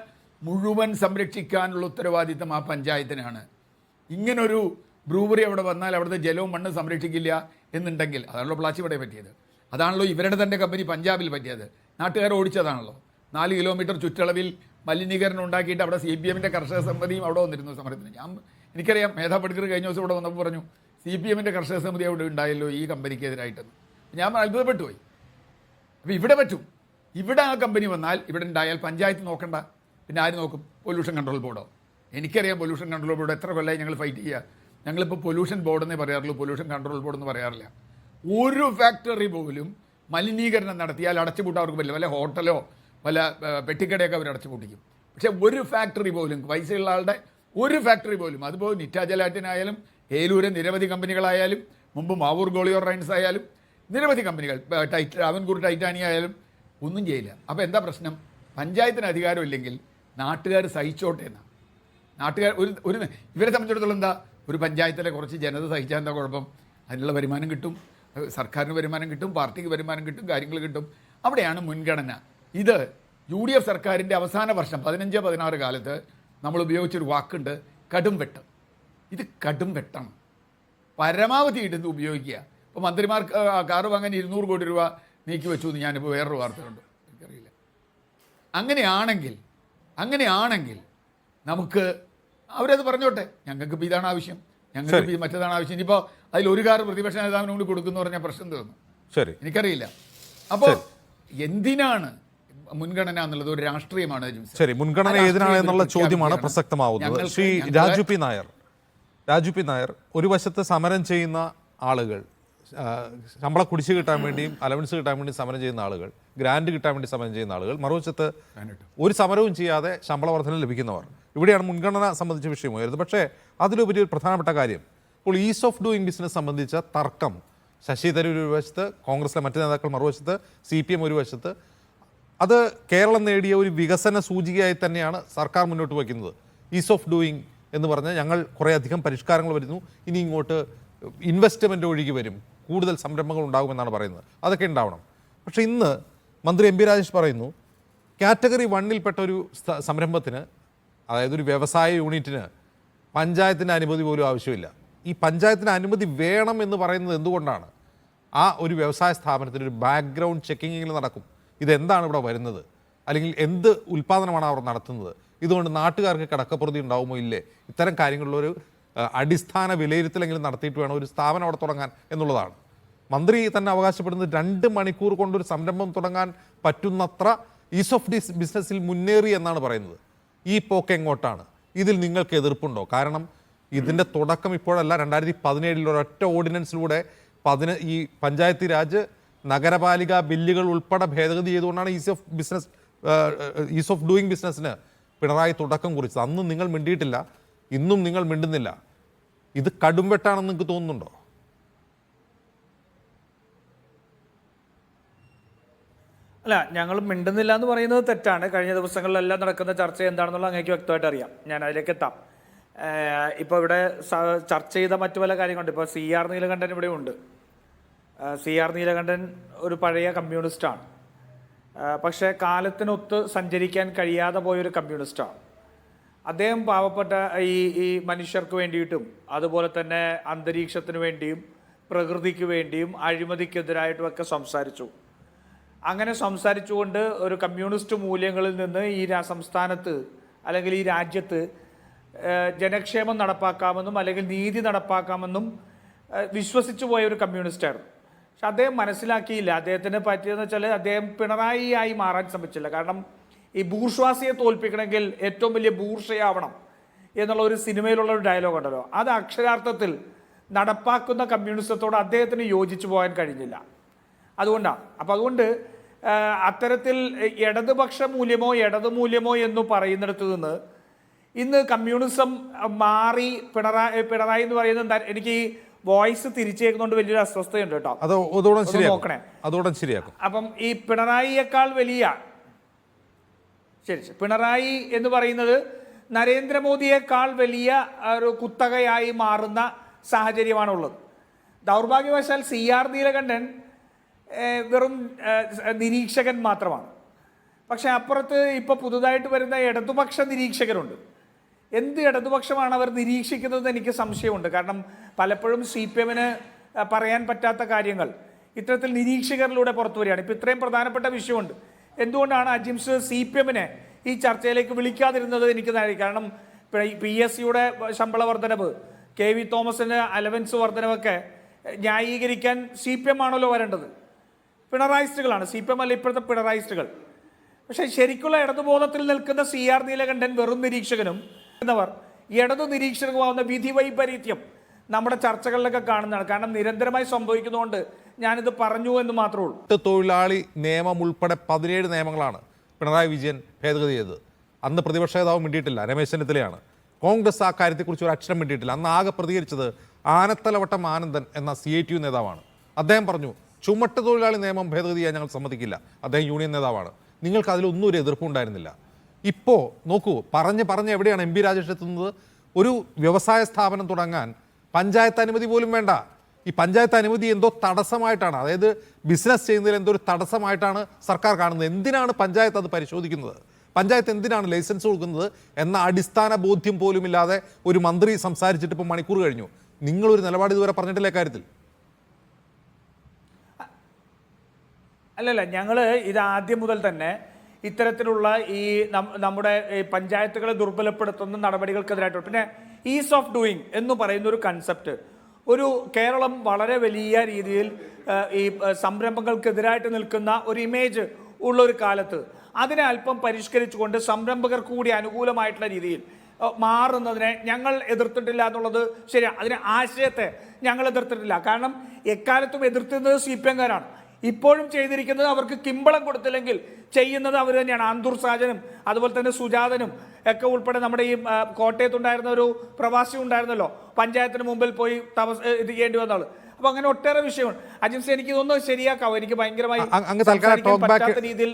മുഴുവൻ സംരക്ഷിക്കാനുള്ള ഉത്തരവാദിത്തം ആ പഞ്ചായത്തിനാണ്. ഇങ്ങനൊരു ബ്രൂവറി അവിടെ വന്നാൽ അവിടുത്തെ ജലവും മണ്ണും സംരക്ഷിക്കില്ല എന്നുണ്ടെങ്കിൽ, അതാണല്ലോ പ്ലാച്ചിമടയെ പറ്റിയത്, അതാണല്ലോ ഇവരുടെ തന്നെ കമ്പനി പഞ്ചാബിൽ പറ്റിയത്, നാട്ടുകാർ ഓടിച്ചതാണല്ലോ. 4 കിലോമീറ്റർ ചുറ്റളവിൽ മലിനീകരണം ഉണ്ടാക്കിയിട്ട് അവിടെ CPMൻ്റെ കർഷക സമിതിയും അവിടെ വന്നിരുന്നു സമരത്തിന്. എനിക്കറിയാം, മേധാ പട്കർ കഴിഞ്ഞ ദിവസം ഇവിടെ വന്നപ്പോൾ പറഞ്ഞു CPMൻ്റെ കർഷക സമിതി അവിടെ ഉണ്ടായല്ലോ ഈ കമ്പനിക്കെതിരായിട്ടെന്ന്. ഞാൻ അത്ഭുതപ്പെട്ടു പോയി. അപ്പോൾ ഇവിടെ പറ്റും. ഇവിടെ ആ കമ്പനി വന്നാൽ ഇവിടെ ഉണ്ടായാൽ പഞ്ചായത്ത് നോക്കണ്ട, പിന്നെ ആര് നോക്കും? പൊല്യൂഷൻ കൺട്രോൾ ബോർഡോ? എനിക്കറിയാം പൊല്യൂഷൻ കൺട്രോൾ ബോർഡ് എത്ര കൊല്ലമായി ഞങ്ങൾ ഫൈറ്റ് ചെയ്യുക. ഞങ്ങളിപ്പോൾ പൊല്യൂഷൻ ബോർഡെന്നേ പറയാറുള്ളൂ, പൊല്യൂഷൻ കൺട്രോൾ ബോർഡ് എന്ന് പറയാറില്ല. ഒരു ഫാക്ടറി പോലും മലിനീകരണം നടത്തിയാൽ അടച്ചുപൂട്ടാൻ അവർക്ക് പറ്റില്ല. വല്ല ഹോട്ടലോ വല്ല പെട്ടിക്കടയൊക്കെ അവർ അടച്ചുപൂട്ടിക്കും. പക്ഷേ ഒരു ഫാക്ടറി പോലും, പൈസയുള്ള ആളുടെ ഒരു ഫാക്ടറി പോലും, അതുപോലെ നിറ്റാജലാറ്റിനായാലും ഏലൂരെ നിരവധി കമ്പനികളായാലും, മുമ്പ് മാവൂർ ഗോളിയോർ റൈൻസ് ആയാലും നിരവധി കമ്പനികൾ, അവൻകൂർ ടൈറ്റാനിയ ആയാലും ഒന്നും ചെയ്യില്ല. അപ്പോൾ എന്താ പ്രശ്നം? പഞ്ചായത്തിന് അധികാരമില്ലെങ്കിൽ നാട്ടുകാർ സഹിച്ചോട്ടെ എന്നാണ്. നാട്ടുകാർ ഇവരെ സംബന്ധിച്ചിടത്തോളം എന്താ, ഒരു പഞ്ചായത്തിലെ കുറച്ച് ജനത സഹിച്ചാൽ എന്താ കുഴപ്പം? അതിനുള്ള വരുമാനം കിട്ടും, സർക്കാരിന് വരുമാനം കിട്ടും, പാർട്ടിക്ക് വരുമാനം കിട്ടും, കാര്യങ്ങൾ കിട്ടും. അവിടെയാണ് മുൻഗണന. ഇത് UDF സർക്കാരിൻ്റെ അവസാന വർഷം 15-16 കാലത്ത് നമ്മൾ ഉപയോഗിച്ചൊരു വാക്കുണ്ട്, കടും വെട്ട്. ഇത് കടും വെട്ടാണ്. പരമാവധി ഇടുന്ന് ഉപയോഗിക്കുക. ഇപ്പോൾ മന്ത്രിമാർ കാറ് വാങ്ങാൻ 200 കോടി രൂപ നീക്കി വെച്ചു എന്ന് ഞാനിപ്പോൾ വേറൊരു വാർത്ത കണ്ടു, എനിക്കറിയില്ല. അങ്ങനെയാണെങ്കിൽ നമുക്ക് അവരത് പറഞ്ഞോട്ടെ, ഞങ്ങൾക്ക് ഇപ്പോൾ ഇതാണ് ആവശ്യം, ഞങ്ങൾക്ക് ഇപ്പോൾ മറ്റേതാണ് ആവശ്യം. ഇനിയിപ്പോൾ അതിൽ ഒരു കാർ പ്രതിപക്ഷ നേതാവിന് കൂടി കൊടുക്കുന്നു പറഞ്ഞാൽ പ്രശ്നം തീർന്നു. ശരി, എനിക്കറിയില്ല. അപ്പോൾ എന്തിനാണ് മുൻഗണന എന്നുള്ളത് ഒരു രാഷ്ട്രീയമാണ് ജിംസ്. ശരി, മുൻഗണന ആ ഏതിനാണ് രാഷ്ട്രീയം എന്നുള്ള ചോദ്യമാണ് പ്രഖ്യാപിക്കുകയാണ്. പ്രസക്തമാവുന്നത്. ശ്രീ രാജു പി നായർ ഒരു വശത്ത് സമരം ചെയ്യുന്ന ആളുകൾ, ശമ്പള കുടിശ്ശിക കിട്ടാൻ വേണ്ടിയും അലവൻസ് കിട്ടാൻ വേണ്ടി സമരം ചെയ്യുന്ന ആളുകൾ, ഗ്രാൻഡ് കിട്ടാൻ വേണ്ടി സമരം ചെയ്യുന്ന ആളുകൾ, മറുവശത്ത് ഒരു സമരവും ചെയ്യാതെ ശമ്പള വർധന ലഭിക്കുന്നവർ, ഇവിടെയാണ് മുൻഗണന സംബന്ധിച്ച വിഷയം ഉയരുന്നത്. പക്ഷേ അതിലുപരി ഒരു പ്രധാനപ്പെട്ട കാര്യം, ഇപ്പോൾ ഈസ് ഓഫ് ഡൂയിങ് ബിസിനസ് സംബന്ധിച്ച തർക്കം ശശി തരൂർ ഒരു വശത്ത്, കോൺഗ്രസിലെ മറ്റ് നേതാക്കൾ മറുവശത്ത്, CPM ഒരു വശത്ത്, അത് കേരളം നേടിയ ഒരു വികസന സൂചികയായി തന്നെയാണ് സർക്കാർ മുന്നോട്ട് വയ്ക്കുന്നത്. ഈസ് ഓഫ് ഡൂയിങ് എന്ന് പറഞ്ഞാൽ ഞങ്ങൾ കുറേയധികം പരിഷ്കാരങ്ങൾ വരുന്നു, ഇനി ഇങ്ങോട്ട് ഇൻവെസ്റ്റ്മെൻ്റ് ഒഴുകി വരും, കൂടുതൽ സംരംഭങ്ങൾ ഉണ്ടാകുമെന്നാണ് പറയുന്നത്. അതൊക്കെ ഉണ്ടാവണം. പക്ഷേ ഇന്ന് മന്ത്രി MP രാജേഷ് പറയുന്നു കാറ്റഗറി 1-ൽപ്പെട്ട ഒരു സംരംഭത്തിന്, അതായത് ഒരു വ്യവസായ യൂണിറ്റിന് പഞ്ചായത്തിൻ്റെ അനുമതി പോലും ആവശ്യമില്ല. ഈ പഞ്ചായത്തിന് അനുമതി വേണം എന്ന് പറയുന്നത് എന്തുകൊണ്ടാണ്? ആ ഒരു വ്യവസായ സ്ഥാപനത്തിന് ഒരു ബാക്ക്ഗ്രൗണ്ട് ചെക്കിങ്ങിൽ നടക്കും. ഇതെന്താണ് ഇവിടെ വരുന്നത്, അല്ലെങ്കിൽ എന്ത് ഉൽപ്പാദനമാണ് അവർ നടത്തുന്നത്, ഇതുകൊണ്ട് നാട്ടുകാർക്ക് കടക്കപ്രതി ഉണ്ടാവുമോ ഇല്ലേ, ഇത്തരം കാര്യങ്ങളിലൊരു അടിസ്ഥാന വിലയിരുത്തലെങ്കിലും നടത്തിയിട്ട് വേണം ഒരു സ്ഥാപനം അവിടെ തുടങ്ങാൻ എന്നുള്ളതാണ്. മന്ത്രി തന്നെ അവകാശപ്പെടുന്നത് 2 മണിക്കൂർ കൊണ്ടൊരു സംരംഭം തുടങ്ങാൻ പറ്റുന്നത്ര ഈസ് ഓഫ് ബിസിനസ്സിൽ മുന്നേറി എന്നാണ് പറയുന്നത്. ഈ പോക്ക് എങ്ങോട്ടാണ്? ഇതിൽ നിങ്ങൾക്ക് എതിർപ്പുണ്ടോ? കാരണം ഇതിൻ്റെ തുടക്കം ഇപ്പോഴല്ല, 2017 ഒരൊറ്റ ഓർഡിനൻസിലൂടെ ഈ പഞ്ചായത്തി രാജ് നഗരപാലിക ബില്ലുകൾ ഉൾപ്പെടെ ഭേദഗതി ചെയ്തുകൊണ്ടാണ് ഈസ് ഓഫ് ഡൂയിങ് ബിസിനസ്സിന് പിണറായി തുടക്കം കുറിച്ചത്. അന്നും നിങ്ങൾ മിണ്ടിയിട്ടില്ല, ഇന്നും നിങ്ങൾ മിണ്ടുന്നില്ല. ഇത് കടുംവെട്ടാണെന്ന് നിങ്ങൾക്ക് തോന്നുന്നുണ്ടോ? അല്ല, ഞങ്ങൾ മിണ്ടുന്നില്ല എന്ന് പറയുന്നത് തെറ്റാണ്. കഴിഞ്ഞ ദിവസങ്ങളിലെല്ലാം നടക്കുന്ന ചർച്ച എന്താണെന്നുള്ള അങ്ങേക്ക് വ്യക്തമായിട്ട് അറിയാം. ഞാൻ അതിലേക്ക് എത്താം. ഇപ്പോൾ ഇവിടെ ചർച്ച ചെയ്ത മറ്റു പല കാര്യങ്ങളുണ്ട്. ഇപ്പോൾ CR നീലകണ്ഠൻ ഇവിടെ ഉണ്ട്. CR നീലകണ്ഠൻ ഒരു പഴയ കമ്മ്യൂണിസ്റ്റാണ്. പക്ഷേ കാലത്തിനൊത്ത് സഞ്ചരിക്കാൻ കഴിയാതെ പോയൊരു കമ്മ്യൂണിസ്റ്റാണ്. അദ്ദേഹം പാവപ്പെട്ട ഈ മനുഷ്യർക്ക് വേണ്ടിയിട്ടും അതുപോലെ തന്നെ അന്തരീക്ഷത്തിന് വേണ്ടിയും പ്രകൃതിക്ക് വേണ്ടിയും അഴിമതിക്കെതിരായിട്ടുമൊക്കെ സംസാരിച്ചു. അങ്ങനെ സംസാരിച്ചുകൊണ്ട് ഒരു കമ്മ്യൂണിസ്റ്റ് മൂല്യങ്ങളിൽ നിന്ന് ഈ സംസ്ഥാനത്ത് അല്ലെങ്കിൽ ഈ രാജ്യത്ത് ജനക്ഷേമം നടപ്പാക്കാമെന്നും അല്ലെങ്കിൽ നീതി നടപ്പാക്കാമെന്നും വിശ്വസിച്ചു പോയ ഒരു കമ്മ്യൂണിസ്റ്റായിരുന്നു. പക്ഷെ അദ്ദേഹം മനസ്സിലാക്കിയില്ല. അദ്ദേഹത്തിന് പറ്റിയതെന്ന് വെച്ചാൽ അദ്ദേഹം പിണറായിയായി മാറാൻ ശ്രമിച്ചില്ല. കാരണം ഈ ബൂർഷ്വാസിയെ തോൽപ്പിക്കണമെങ്കിൽ ഏറ്റവും വലിയ ബൂർഷയാവണം എന്നുള്ള ഒരു സിനിമയിലുള്ള ഒരു ഡയലോഗ് ഉണ്ടല്ലോ, അത് അക്ഷരാർത്ഥത്തിൽ നടപ്പാക്കുന്ന കമ്മ്യൂണിസത്തോട് അദ്ദേഹത്തിന് യോജിച്ചു പോകാൻ കഴിഞ്ഞില്ല. അതുകൊണ്ടാണ്. അപ്പം അതുകൊണ്ട് അത്തരത്തിൽ ഇടതുപക്ഷ മൂല്യമോ ഇടതുമൂല്യമോ എന്ന് പറയുന്നിടത്ത് നിന്ന് ഇന്ന് കമ്മ്യൂണിസം മാറി പിണറായി എന്ന് പറയുന്നത് എനിക്ക് ഈ വോയിസ് തിരിച്ചേക്കുന്നതുകൊണ്ട് വലിയൊരു അസ്വസ്ഥയുണ്ട് കേട്ടോ. നോക്കണേ, അപ്പം ഈ പിണറായിയേക്കാൾ വലിയ പിണറായി എന്ന് പറയുന്നത് നരേന്ദ്രമോദിയേക്കാൾ വലിയ ഒരു കുത്തകയായി മാറുന്ന സാഹചര്യമാണുള്ളത്. ദൗർഭാഗ്യവശാൽ CR നീലകണ്ഠൻ വെറും നിരീക്ഷകൻ മാത്രമാണ്. പക്ഷെ അപ്പുറത്ത് ഇപ്പോൾ പുതുതായിട്ട് വരുന്ന ഇടതുപക്ഷ നിരീക്ഷകരുണ്ട്. എന്ത് ഇടതുപക്ഷമാണ് അവർ നിരീക്ഷിക്കുന്നതെന്ന് എനിക്ക് സംശയമുണ്ട്. കാരണം പലപ്പോഴും CPM-ന് പറയാൻ പറ്റാത്ത കാര്യങ്ങൾ ഇത്തരത്തിൽ നിരീക്ഷകരിലൂടെ പുറത്തു വരികയാണ്. ഇപ്പോൾ ഇത്രയും പ്രധാനപ്പെട്ട വിഷയമുണ്ട്. എന്തുകൊണ്ടാണ് അജിംസ് CPM-നെ ഈ ചർച്ചയിലേക്ക് വിളിക്കാതിരുന്നത് എനിക്ക് കാരണം PSCയുടെ ശമ്പള വർധനവ്, KV തോമസിന് അലവൻസ് വർധനവൊക്കെ ന്യായീകരിക്കാൻ CPM ആണല്ലോ വരേണ്ടത്. പിണറായിസ്റ്റുകളാണ്, CPM അല്ല ഇപ്പോഴത്തെ പിണറായിസ്റ്റുകൾ. പക്ഷേ ശരിക്കുള്ള ഇടതുബോധത്തിൽ നിൽക്കുന്ന CR നീലകണ്ഠൻ വെറും നിരീക്ഷകനും എന്നവർ ഇടതു നിരീക്ഷകമാവുന്ന വിധി വൈപരീത്യം നമ്മുടെ ചർച്ചകളിലൊക്കെ കാണുന്നതാണ്. കാരണം നിരന്തരമായി സംഭവിക്കുന്നതുകൊണ്ട് ഞാനിത് പറഞ്ഞു എന്ന് മാത്രമേ ഉള്ളൂ. തൊഴിലാളി നിയമം ഉൾപ്പെടെ 17 നിയമങ്ങളാണ് പിണറായി വിജയൻ ഭേദഗതി ചെയ്തത്. അന്ന് പ്രതിപക്ഷ നേതാവ് മിണ്ടിയിട്ടില്ല, രമേശ് ചെന്നിത്തലയാണ്. കോൺഗ്രസ് ആ കാര്യത്തെക്കുറിച്ച് ഒരു അക്ഷരം മിണ്ടിയിട്ടില്ല. അന്ന് ആകെ പ്രതികരിച്ചത് ആനത്തലവട്ടം ആനന്ദൻ എന്ന CITU നേതാവാണ്. അദ്ദേഹം പറഞ്ഞു ചുമട്ട് തൊഴിലാളി നിയമം ഭേദഗതി ചെയ്യാൻ ഞങ്ങൾ സമ്മതിക്കില്ല. അദ്ദേഹം യൂണിയൻ നേതാവാണ്. നിങ്ങൾക്ക് അതിലൊന്നും ഒരു എതിർപ്പുണ്ടായിരുന്നില്ല. ഇപ്പോൾ നോക്കൂ, പറഞ്ഞ് എവിടെയാണ് MP രാജേഷ് എത്തുന്നത്? ഒരു വ്യവസായ സ്ഥാപനം തുടങ്ങാൻ പഞ്ചായത്ത് അനുമതി പോലും വേണ്ട. ഈ പഞ്ചായത്ത് അനുമതി എന്തോ തടസ്സമായിട്ടാണ്, അതായത് ബിസിനസ് ചെയ്യുന്നതിൽ എന്തോ ഒരു തടസ്സമായിട്ടാണ് സർക്കാർ കാണുന്നത്. എന്തിനാണ് പഞ്ചായത്ത് അത് പരിശോധിക്കുന്നത്? പഞ്ചായത്ത് എന്തിനാണ് ലൈസൻസ് കൊടുക്കുന്നത് എന്ന അടിസ്ഥാന ബോധ്യം പോലുമില്ലാതെ ഒരു മന്ത്രി സംസാരിച്ചിട്ട് ഇപ്പോൾ മണിക്കൂർ കഴിഞ്ഞു. നിങ്ങളൊരു നിലപാട് ഇതുവരെ പറഞ്ഞിട്ടില്ല കാര്യത്തിൽ. അല്ലല്ല, ഞങ്ങൾ ഇത് ആദ്യം മുതൽ തന്നെ ഇത്തരത്തിലുള്ള ഈ നമ്മുടെ പഞ്ചായത്തുകളെ ദുർബലപ്പെടുത്തുന്ന നടപടികൾക്കെതിരായിട്ട്, പിന്നെ ഈസ് ഓഫ് ഡൂയിങ് എന്ന് പറയുന്ന ഒരു കൺസെപ്റ്റ് കേരളം വളരെ വലിയ രീതിയിൽ ഈ സംരംഭങ്ങൾക്കെതിരായിട്ട് നിൽക്കുന്ന ഒരു ഇമേജ് ഉള്ള ഒരു കാലത്ത് അതിനെ അല്പം പരിഷ്കരിച്ചുകൊണ്ട് സംരംഭകർക്ക് കൂടി അനുകൂലമായിട്ടുള്ള രീതിയിൽ മാറുന്നതിനെ ഞങ്ങൾ എതിർത്തിട്ടില്ല എന്നുള്ളത് ശരിയാണ്. അതിനെ ആശയത്തെ ഞങ്ങൾ എതിർത്തിട്ടില്ല. കാരണം എക്കാലത്തും എതിർത്തിരുന്നത് CPM-കാരാണ്. ഇപ്പോഴും ചെയ്തിരിക്കുന്നത് അവർക്ക് കിമ്പളം കൊടുത്തില്ലെങ്കിൽ ചെയ്യുന്നത് അവർ തന്നെയാണ്. ആന്തൂർ സാജനും അതുപോലെ തന്നെ സുജാതനും ഒക്കെ ഉൾപ്പെടെ നമ്മുടെ ഈ കോട്ടയത്തുണ്ടായിരുന്ന ഒരു പ്രവാസി ഉണ്ടായിരുന്നല്ലോ, പഞ്ചായത്തിന് മുമ്പിൽ പോയി ഇത് ചെയ്യേണ്ടി വന്ന ആള്. അപ്പൊ അങ്ങനെ ഒട്ടേറെ വിഷയമാണ്. അജിംസ്, എനിക്ക് ഇതൊന്നും ശരിയാക്കാവോ? എനിക്ക് ഭയങ്കരമായി രീതിയിൽ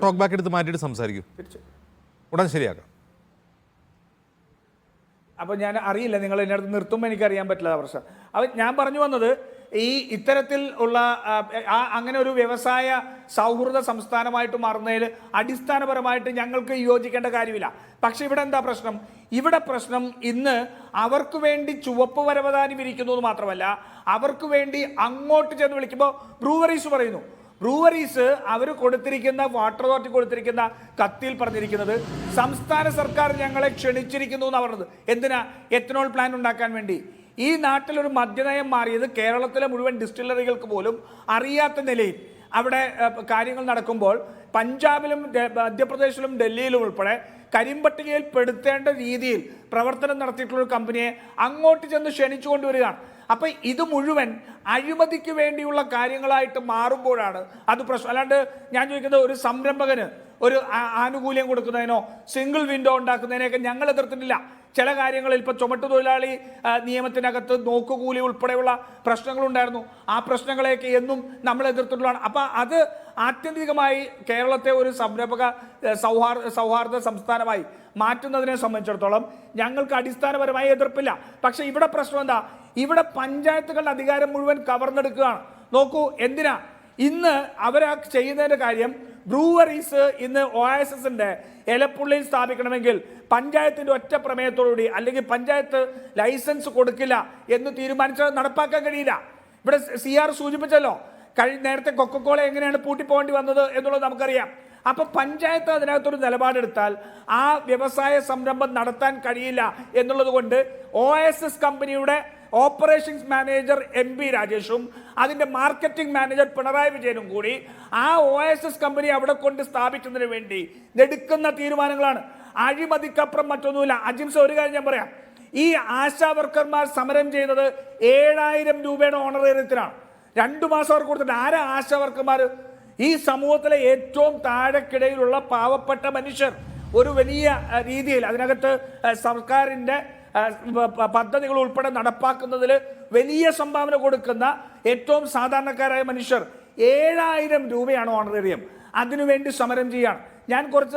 ടോക്ക് ബാക്ക് എടുത്ത് മാറ്റിയിട്ട് സംസാരിക്കും, ഉടൻ ശരിയാക്കാം. അപ്പൊ ഞാൻ അറിയില്ല, നിങ്ങൾ എന്നെ അടുത്ത് നിർത്തുമ്പോൾ എനിക്ക് അറിയാൻ പറ്റില്ല പ്രശ്നം. അപ്പം ഞാൻ പറഞ്ഞു വന്നത് ഈ ഇത്തരത്തിൽ ഉള്ള അങ്ങനെ ഒരു വ്യവസായ സൗഹൃദ സംസ്ഥാനമായിട്ട് മാറുന്നതിൽ അടിസ്ഥാനപരമായിട്ട് ഞങ്ങൾക്ക് യോജിക്കേണ്ട കാര്യമില്ല. പക്ഷെ ഇവിടെ എന്താ പ്രശ്നം? ഇവിടെ പ്രശ്നം ഇന്ന് അവർക്ക് വേണ്ടി ചുവപ്പ് പരവതാനി വിരിക്കുന്നത് മാത്രമല്ല, അവർക്ക് വേണ്ടി അങ്ങോട്ട് ചെന്ന് വിളിക്കുമ്പോൾ ബ്രൂവറീസ് പറയുന്നു. ബ്രൂവറീസ് അവർ കൊടുത്തിരിക്കുന്ന വാട്ടർ അതോറിറ്റി കൊടുത്തിരിക്കുന്ന കത്തിൽ പറഞ്ഞിരിക്കുന്നത് സംസ്ഥാന സർക്കാർ ഞങ്ങളെ ക്ഷണിച്ചിരിക്കുന്നു എന്നാണ് പറഞ്ഞത്. എന്തിനാ? എത്തനോൾ പ്ലാൻ ഉണ്ടാക്കാൻ വേണ്ടി. ഈ നാട്ടിലൊരു മദ്യനയം മാറിയത് കേരളത്തിലെ മുഴുവൻ ഡിസ്റ്റിലറികൾക്ക് പോലും അറിയാത്ത നിലയിൽ അവിടെ കാര്യങ്ങൾ നടക്കുമ്പോൾ പഞ്ചാബിലും മധ്യപ്രദേശിലും ഡൽഹിയിലും ഉൾപ്പെടെ കരിമ്പട്ടികയിൽ പെടുത്തേണ്ട രീതിയിൽ പ്രവർത്തനം നടത്തിയിട്ടുള്ള കമ്പനിയെ അങ്ങോട്ട് ചെന്ന് ക്ഷണിച്ചു കൊണ്ടുവരികയാണ്. അപ്പം ഇത് മുഴുവൻ അഴിമതിക്ക് വേണ്ടിയുള്ള കാര്യങ്ങളായിട്ട് മാറുമ്പോഴാണ് അത് പ്രശ്നം. അല്ലാണ്ട് ഞാൻ ചോദിക്കുന്നത്, ഒരു സംരംഭകന് ഒരു ആനുകൂല്യം കൊടുക്കുന്നതിനോ സിംഗിൾ വിൻഡോ ഉണ്ടാക്കുന്നതിനെയൊക്കെ ഞങ്ങൾ എതിർത്തിട്ടില്ല. ചില കാര്യങ്ങളിൽ ഇപ്പോൾ ചുമട്ടുതൊഴിലാളി നിയമത്തിനകത്ത് നോക്കുകൂലി ഉൾപ്പെടെയുള്ള പ്രശ്നങ്ങളുണ്ടായിരുന്നു. ആ പ്രശ്നങ്ങളെയൊക്കെ എന്നും നമ്മൾ എതിർത്തിട്ടുള്ളതാണ്. അപ്പം അത് ആത്യന്തികമായി കേരളത്തെ ഒരു സംരംഭക സൗഹാർദ്ദ സംസ്ഥാനമായി മാറ്റുന്നതിനെ സംബന്ധിച്ചിടത്തോളം ഞങ്ങൾക്ക് അടിസ്ഥാനപരമായി എതിർപ്പില്ല. പക്ഷെ ഇവിടെ പ്രശ്നം എന്താ? ഇവിടെ പഞ്ചായത്തുകളുടെ അധികാരം മുഴുവൻ കവർന്നെടുക്കുകയാണ്. നോക്കൂ, എന്തിനാ ഇന്ന് അവരാ ചെയ്യുന്നതിൻ്റെ കാര്യം? ബ്രൂവറീസ് ഇന്ന് OSSന്റെ എലപ്പുള്ളിയിൽ സ്ഥാപിക്കണമെങ്കിൽ പഞ്ചായത്തിന്റെ ഒറ്റ പ്രമേയത്തോടുകൂടി അല്ലെങ്കിൽ പഞ്ചായത്ത് ലൈസൻസ് കൊടുക്കില്ല എന്ന് തീരുമാനിച്ചാൽ നടപ്പാക്കാൻ കഴിയില്ല. ഇവിടെ CR സൂചിപ്പിച്ചല്ലോ, നേരത്തെ കൊക്കക്കോള എങ്ങനെയാണ് പൂട്ടിപ്പോകേണ്ടി വന്നത് എന്നുള്ളത് നമുക്കറിയാം. അപ്പൊ പഞ്ചായത്ത് അതിനകത്തൊരു നിലപാടെടുത്താൽ ആ വ്യവസായ സംരംഭം നടത്താൻ കഴിയില്ല എന്നുള്ളത് കൊണ്ട് OSS കമ്പനിയുടെ ഓപ്പറേഷൻസ് മാനേജർ MP രാജേഷും അതിന്റെ മാർക്കറ്റിംഗ് മാനേജർ പിണറായി വിജയനും കൂടി ആ OSS കമ്പനി അവിടെ കൊണ്ട് സ്ഥാപിക്കുന്നതിന് വേണ്ടി എടുക്കുന്ന തീരുമാനങ്ങളാണ്. അഴിമതിക്കപ്പുറം മറ്റൊന്നുമില്ല. അജിംസ്, ഒരു കാര്യം ഞാൻ പറയാം. ഈ ആശാ വർക്കർമാർ സമരം ചെയ്യുന്നത് 7000 രൂപയുടെ ഓണറേറിയത്തിനാണ്. 2 മാസം അവർക്ക് കൊടുത്തിട്ട് ആരാ ആശാ വർക്കർമാർ? ഈ സമൂഹത്തിലെ ഏറ്റവും താഴെക്കിടയിലുള്ള പാവപ്പെട്ട മനുഷ്യർ ഒരു വലിയ രീതിയിൽ അതിനകത്ത് സർക്കാരിൻ്റെ പദ്ധതികൾ ഉൾപ്പെടെ നടപ്പാക്കുന്നതിൽ വലിയ സംഭാവന കൊടുക്കുന്ന ഏറ്റവും സാധാരണക്കാരായ മനുഷ്യർ 7000 രൂപയാണ് ഓണറേറിയം. അതിനുവേണ്ടി സമരം ചെയ്യാണ്. ഞാൻ കുറച്ച്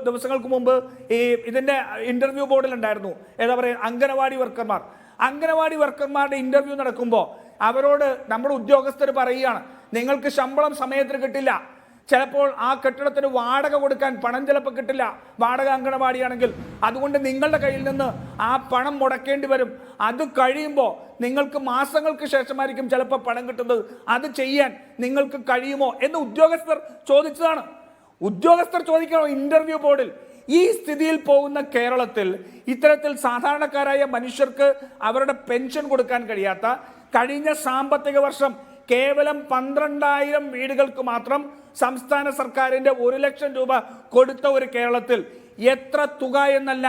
ദിവസങ്ങൾക്ക് മുമ്പ് ഈ ഇതിൻ്റെ ഇന്റർവ്യൂ ബോർഡിലുണ്ടായിരുന്നു. ഏതാ പറയുക, അംഗനവാടി വർക്കർമാരുടെ ഇന്റർവ്യൂ നടക്കുമ്പോൾ അവരോട് നമ്മുടെ ഉദ്യോഗസ്ഥർ പറയുകയാണ്, നിങ്ങൾക്ക് ശമ്പളം സമയത്തിന് കിട്ടില്ല, ചിലപ്പോൾ ആ കെട്ടിടത്തിന് വാടക കൊടുക്കാൻ പണം ചിലപ്പോൾ കിട്ടില്ല, വാടക അംഗനവാടിയാണെങ്കിൽ. അതുകൊണ്ട് നിങ്ങളുടെ കയ്യിൽ നിന്ന് ആ പണം മുടക്കേണ്ടി വരും. അത് കഴിയുമ്പോൾ നിങ്ങൾക്ക് മാസങ്ങൾക്ക് ശേഷമായിരിക്കും ചിലപ്പോൾ പണം കിട്ടുന്നത്. അത് ചെയ്യാൻ നിങ്ങൾക്ക് കഴിയുമോ എന്ന് ഉദ്യോഗസ്ഥർ ചോദിച്ചതാണ്. ഉദ്യോഗസ്ഥർ ചോദിക്കണോ ഇന്റർവ്യൂ ബോർഡിൽ? ഈ സ്ഥിതിയിൽ പോകുന്ന കേരളത്തിൽ ഇത്തരത്തിൽ സാധാരണക്കാരായ മനുഷ്യർക്ക് അവരുടെ പെൻഷൻ കൊടുക്കാൻ കഴിയാത്ത, കഴിഞ്ഞ സാമ്പത്തിക വർഷം കേവലം 12,000 വീടുകൾക്ക് മാത്രം സംസ്ഥാന സർക്കാരിന്റെ 1 ലക്ഷം രൂപ കൊടുത്ത ഒരു കേരളത്തിൽ എത്ര തുക എന്നല്ല,